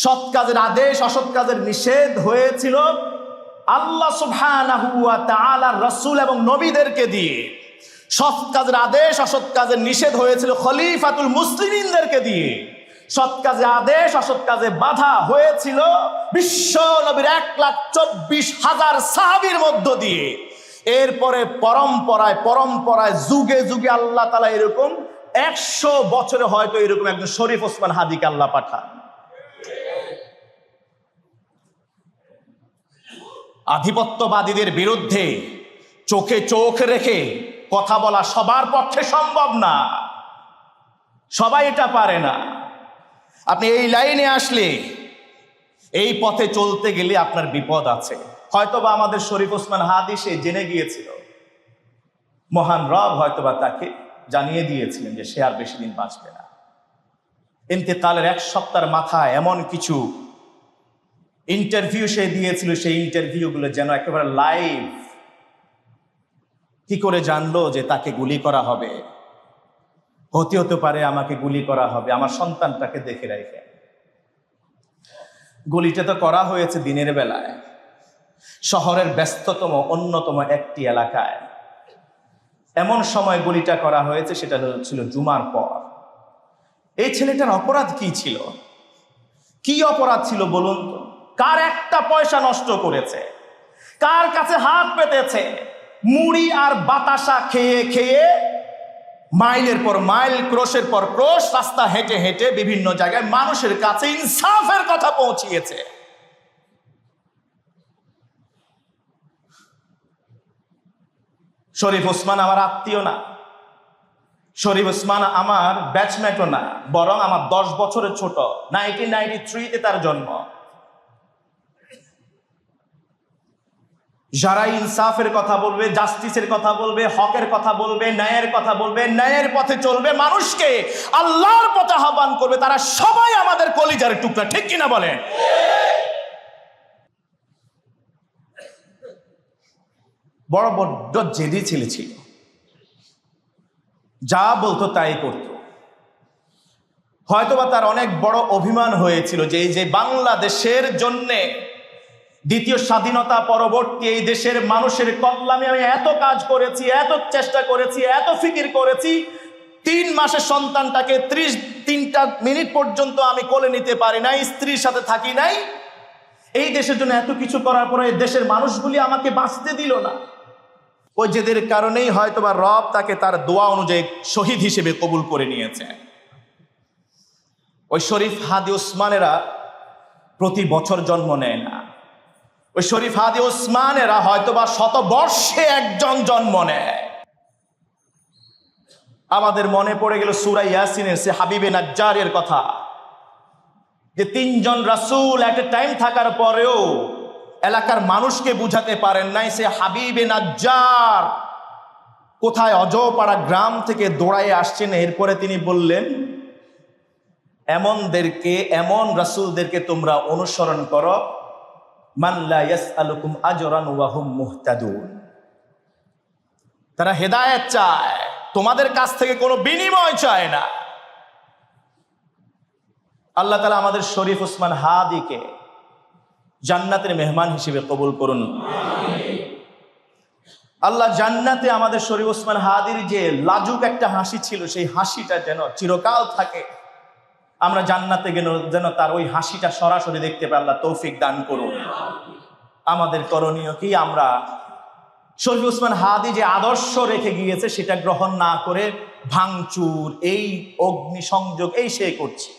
সৎ কাজের আদেশ অসৎ কাজের নিষেধ হয়েছিল আল্লাহ সুবহানাহু ওয়া তাআলার রাসূল এবং নবীদেরকে দিয়ে। সৎ কাজের আদেশ অসৎ কাজের নিষেধ হয়েছিল খলিফাতুল মুসলিমিনদেরকে দিয়ে। সৎ কাজে আদেশ অসৎ কাজে বাধা হয়েছিল বিশ্ব নবীর 1,24,000 সাহাবীর মধ্য দিয়ে। এরপরে পরম্পরায় যুগে যুগে আল্লাহ তাআলা এরকম 100 বছরে হয়তো এরকম একজন শরীফ ওসমান হাদিকে আল্লাহ পাঠান। আধিপত্যবাদীদের বিরুদ্ধে চোখে চোখ রেখে কথা বলা সবার পক্ষে সম্ভব না, সবাই এটা পারে না। আপনি এই লাইনে আসলে, এই পথে চলতে গেলে আপনার বিপদ আছে। হয়তোবা আমাদের শরীফ ওসমান হাদি সে জেনে গিয়েছিল, মহান রব হয়তোবা তাকে জানিয়ে দিয়েছিলেন যে সে আর বেশি দিন বাঁচবে না। ইন্তেকালের 1 সপ্তাহের মাথায় এমন কিছু ইন্টারভিউ সে দিয়েছিল, সেই ইন্টারভিউগুলো যেন একেবারে লাইভ। কি করে জানলো যে তাকে গুলি করা হবে? হতে পারে আমাকে গুলি করা হবে, আমার সন্তানটাকে দেখে রাখে। গুলিটা তো করা হয়েছে দিনের বেলায়, শহরের ব্যস্ততম অন্যতম একটি এলাকায়। এমন সময় গুলিটা করা হয়েছে, সেটা ছিল জুমার পর। এই ছেলেটার অপরাধ কি ছিল? কি অপরাধ ছিল বলুন তো? কার একটা পয়সা নষ্ট করেছে? কার কাছে হাত পেতেছে? মুড়ি আর বাতাসা খেয়ে খেয়ে মাইলের পর মাইল, ক্রোশের পর ক্রোশ রাস্তা হেঁটে হেঁটে বিভিন্ন জায়গায় মানুষের কাছে ইনসাফের কথা পৌঁছিয়েছে। শরীফ ওসমান আমার আত্মীয় না, শরীফ ওসমান আমার ব্যাচমেটও না, বরং আমার 10 বছরের ছোট। 1993-তে তার জন্ম। যারা ইনসাফের কথা বলবে, জাস্টিসের কথা বলবে, হকের কথা বলবে, ন্যায়ের কথা বলবে, ন্যায়ের পথে চলবে, মানুষকে আল্লাহর পথে আহ্বান করবে, তারা সবাই আমাদের কলিজার টুকরা, ঠিক কিনা বলেন? বড় বড্ড জেদি ছেলে ছিল, যা বলতো তাই করত। হয়তোবা তার অনেক বড় অভিমান হয়েছিল যে এই যে বাংলাদেশের জন্যে দ্বিতীয় স্বাধীনতা পরবর্তী এই দেশের মানুষের কল্যাণে আমি এত কাজ করেছি, এত চেষ্টা করেছি, এত ফিকির করেছি, 3 মাসের সন্তানটাকে 33টা মিনিট পর্যন্ত আমি কোলে নিতে পারি নাই, স্ত্রীর সাথে থাকি নাই। এই দেশের জন্য এত কিছু করার পরে দেশের মানুষগুলি আমাকে বাঁচতে দিল না। ওই জেদের কারণেই হয়তোবা রব তাকে তার দোয়া অনুযায়ী শহীদ হিসেবে কবুল করে নিয়েছে। ওই শরীফ হাদি ওসমানেরা প্রতি বছর জন্ম নেয় না, ওই শরীফ হাদি ওসমানেরা হয়তোবা 100 বর্ষে একজন জন্ম নেয়। আমাদের মনে পড়ে গেল সূরা ইয়াসিনের সে হাবিবে নাজ্জারের কথা, যে 3 জন রাসূল একটা টাইম থাকার পরেও এলাকার মানুষকে বুঝাতে পারেন নাই সে হাবিবে নাজ্জার কোথায়। অজপাড়া গ্রাম থেকে দৌড়ায় আসছেন। এরপরে তিনি বললেন, এমনদেরকে, এমন রাসূলদেরকে তোমরা অনুসরণ করো, মান লা ইয়াসআলুকুম আজরান ওয়া হুম মুহতাদুন। তারা হেদায়েত চায়, তোমাদের কাছ থেকে কোনো বিনিময় চায় না। আল্লাহ তাআলা আমাদের শরীফ ওসমান হাদিকে জান্নাতের মেহমান হিসেবে কবুল করুন। আল্লাহ জান্নাতে আমাদের শরীফ ওসমান হাদির যে লাজুক একটা হাসি ছিল, সেই হাসিটা যেন চিরকাল থাকে। আমরা জান্নাতে গেলে যেন তার ওই হাসিটা সরাসরি দেখতে পাই। আল্লাহ তৌফিক দান করুন। আমাদের করণীয় কি? আমরা শরীফ ওসমান হাদি যে আদর্শ রেখে গিয়েছে সেটা গ্রহণ না করে ভাঙচুর, এই অগ্নিসংযোগ, এই সে করছি।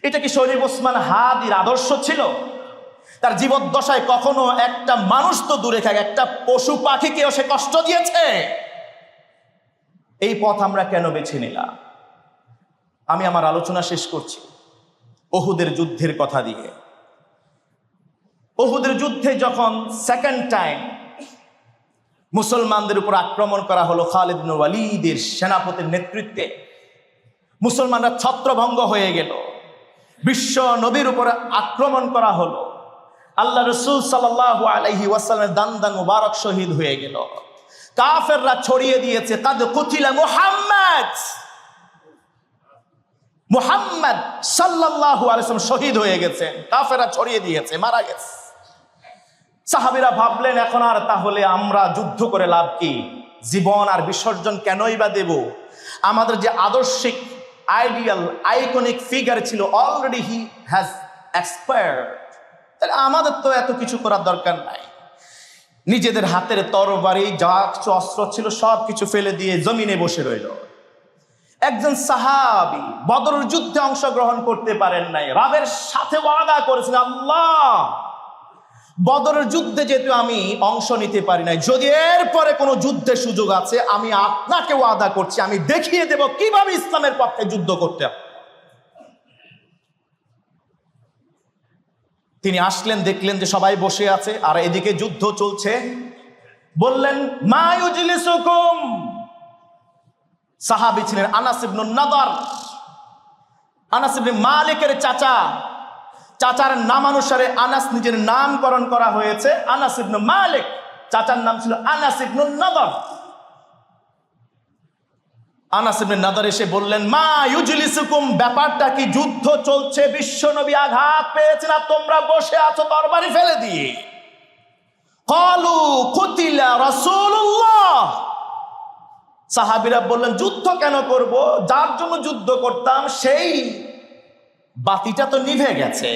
এটা কি শরীফ ওসমান হাদির আদর্শ ছিল? তার জীবদ্দশায় কখনো একটা মানুষ তো দূরে থাকে, একটা পশু পাখিকেও সে কষ্ট দিয়েছে? এই পথ আমরা কেন বেছে নিলাম? আমি আমার আলোচনা শেষ করছি উহুদের যুদ্ধের কথা দিয়ে। উহুদের যুদ্ধে যখন সেকেন্ড টাইম মুসলমানদের উপর আক্রমণ করা হলো খালিদ ইবনে ওয়ালিদের সেনাপতির নেতৃত্বে, মুসলমানরা ছত্রভঙ্গ হয়ে গেল, বিশ্ব নবীর উপর আক্রমণ করা হলো, আল্লাহ রাসূল সাল্লাল্লাহু আলাইহি ওয়াসাল্লামের দান মুবারক শহীদ হয়ে গেল। কাফেররা ছড়িয়ে দিয়েছে কাদ কুতিলা মুহাম্মদ, মুহাম্মদ সাল্লাল্লাহু আলাইহি ওয়াসাল্লাম শহীদ হয়ে গেছেন। কাফেররা ছড়িয়ে দিয়েছে, মারা গেছে। সাহাবীরা ভাবলেন, এখন আর তাহলে আমরা যুদ্ধ করে লাভ কি? জীবন আর বিসর্জন কেনই বা দেব? আমাদের যে আদর্শিক আইডিয়াল আইকনিক ফিগার ছিল, অলরেডি হি হ্যাজ এক্সপায়ার্ড। তাহলে আমাদের তো এত কিছু করার দরকার নাই। নিজেদের হাতের তরবারি যা কিছু অস্ত্র ছিল সব কিছু ফেলে দিয়ে জমিনে বসে রইল। একজন সাহাবী বদরের যুদ্ধে অংশগ্রহণ করতে পারেন নাই, রবের সাথে ওয়াদা করেছেন, আল্লাহ বদরের যুদ্ধে যেহেতু আমি অংশ নিতে পারি নাই, যদি এরপরে কোনো যুদ্ধের সুযোগ আছে আমি আপনাকে ওয়াদা করছি আমি দেখিয়ে দেব কিভাবে ইসলামের পক্ষে যুদ্ধ করতে হবে। তিনি আসলেন, দেখলেন যে সবাই বসে আছে আর এদিকে যুদ্ধ চলছে। বললেন, মা ইউজলিসুকুম। সাহাবী ছিলেন আনাস ইবনে নাদর, আনাস ইবনে মালিকের চাচা। চাচার নামানুসারে আনাস নিজের নামকরণ করা হয়েছে আনাস ইবনে মালিক। চাচার নাম ছিল আনাস ইবনে নাদর। আনাস ইবনে নাদর এসে বললেন, মা ইউজলিসুকুম, ব্যাপারটা কি? যুদ্ধ চলছে, বিশ্বনবী আঘাত পেয়েছেন আর তোমরা বসে আছো তরবারি ফেলে দিয়ে। ক্বালু কুতিলা রাসূলুল্লাহ। সাহাবীরা বললেন, যুদ্ধ কেন করব? যার জন্য যুদ্ধ করতাম সেই বাতিটা তো নিভে গেছে,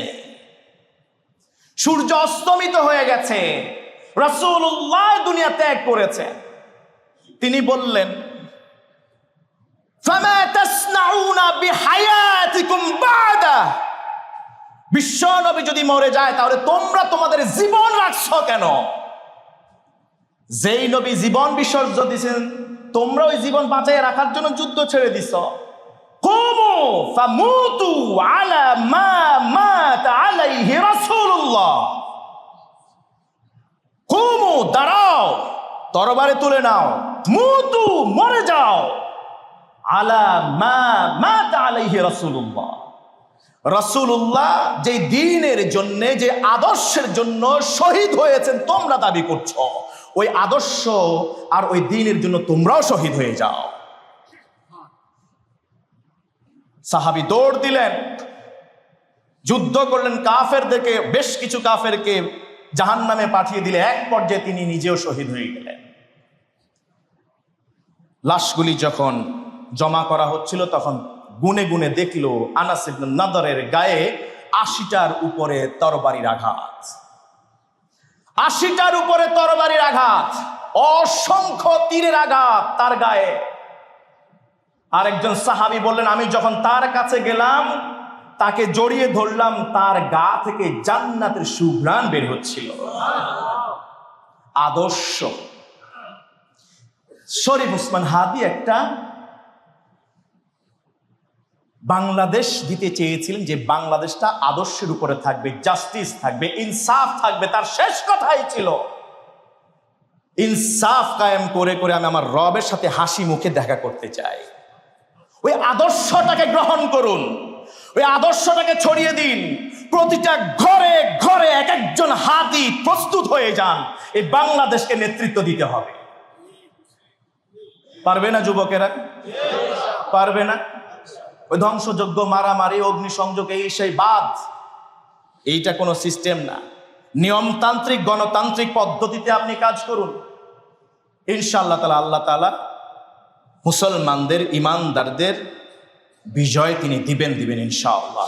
সূর্য অস্তমিত হয়ে গেছে, রাসূলুল্লাহ দুনিয়া ত্যাগ করেছে। তিনি বললেন, ফামা তাসনাউনা বিহায়াতিকুম বাদা। বিশ্ব নবী যদি মরে যায় তাহলে তোমরা তোমাদের জীবন রাখছো কেন? যেই নবী জীবন বিসর্জন দিয়েছেন তোমরা ওই জীবন বাঁচিয়ে রাখার জন্য যুদ্ধ ছেড়ে দিছ। কুমু ফামুতু আলা মা মাতা আলাইহি রাসূলুল্লাহ। কুমু, দাঁড়াও, তরবারি তুলে নাও, মুতু, মরে যাও, আলা মা মাতা আলাইহি রাসূলুল্লাহ। রাসূলুল্লাহ যে দ্বীনের জন্য, যে আদর্শের জন্য শহীদ হয়েছেন তোমরা দাবি করছো, ওই আদর্শ আর ওই দ্বীনের জন্য তোমরাও শহীদ হয়ে যাও। সাহাবী দৌড় দিলেন, যুদ্ধ করলেন, কাফেরদেরকে, বেশ কিছু কাফেরকে জাহান্নামে পাঠিয়ে দিলে এক পর্যায়ে তিনি নিজেও শহীদ হয়ে গেলেন। লাশগুলি যখন জমা করা হচ্ছিল তখন গুনে গুনে দেখলো আনাস ইবনে নাদরের গায়ে ৮০টার উপরে তরবারির আঘাত, ৮০টার উপরে তরবারির আঘাত, অসংখ্য তীরের আঘাত তার গায়ে। আরেকজন সাহাবী বললেন, আমি যখন তার কাছে গেলাম তাকে জড়িয়ে ধরলাম, তার গা থেকে জান্নাতের সুঘ্রাণ বের হচ্ছিল। আদর্শ। শরীফ ওসমান হাদি একটা বাংলাদেশ দিতে চেয়েছিলেন, যে বাংলাদেশটা আদর্শের উপরে থাকবে, জাস্টিস থাকবে, ইনসাফ থাকবে। তার শেষ কথাই ছিল, ইনসাফ কায়েম করে করে আমি আমার রবের সাথে হাসি মুখে দেখা করতে চাই। ওই আদর্শটাকে গ্রহণ করুন, ওই আদর্শটাকে ছড়িয়ে দিন। প্রতিটা ঘরে ঘরে এক একজন হাদি প্রস্তুত হয়ে যান, এই বাংলাদেশকে নেতৃত্ব দিতে হবে। পারবে না যুবকেরা? পারবে না? ওই ধ্বংসযজ্ঞ, মারামারি, অগ্নিসংযোগ, এই সেই বাদ, এইটা কোনো সিস্টেম না। নিয়মতান্ত্রিক গণতান্ত্রিক পদ্ধতিতে আপনি কাজ করুন, ইনশাআল্লাহ তাআলা আল্লাহ তাআলা মুসলমানদের, ইমানদারদের বিজয় তিনি দিবেন ইনশাআল্লাহ।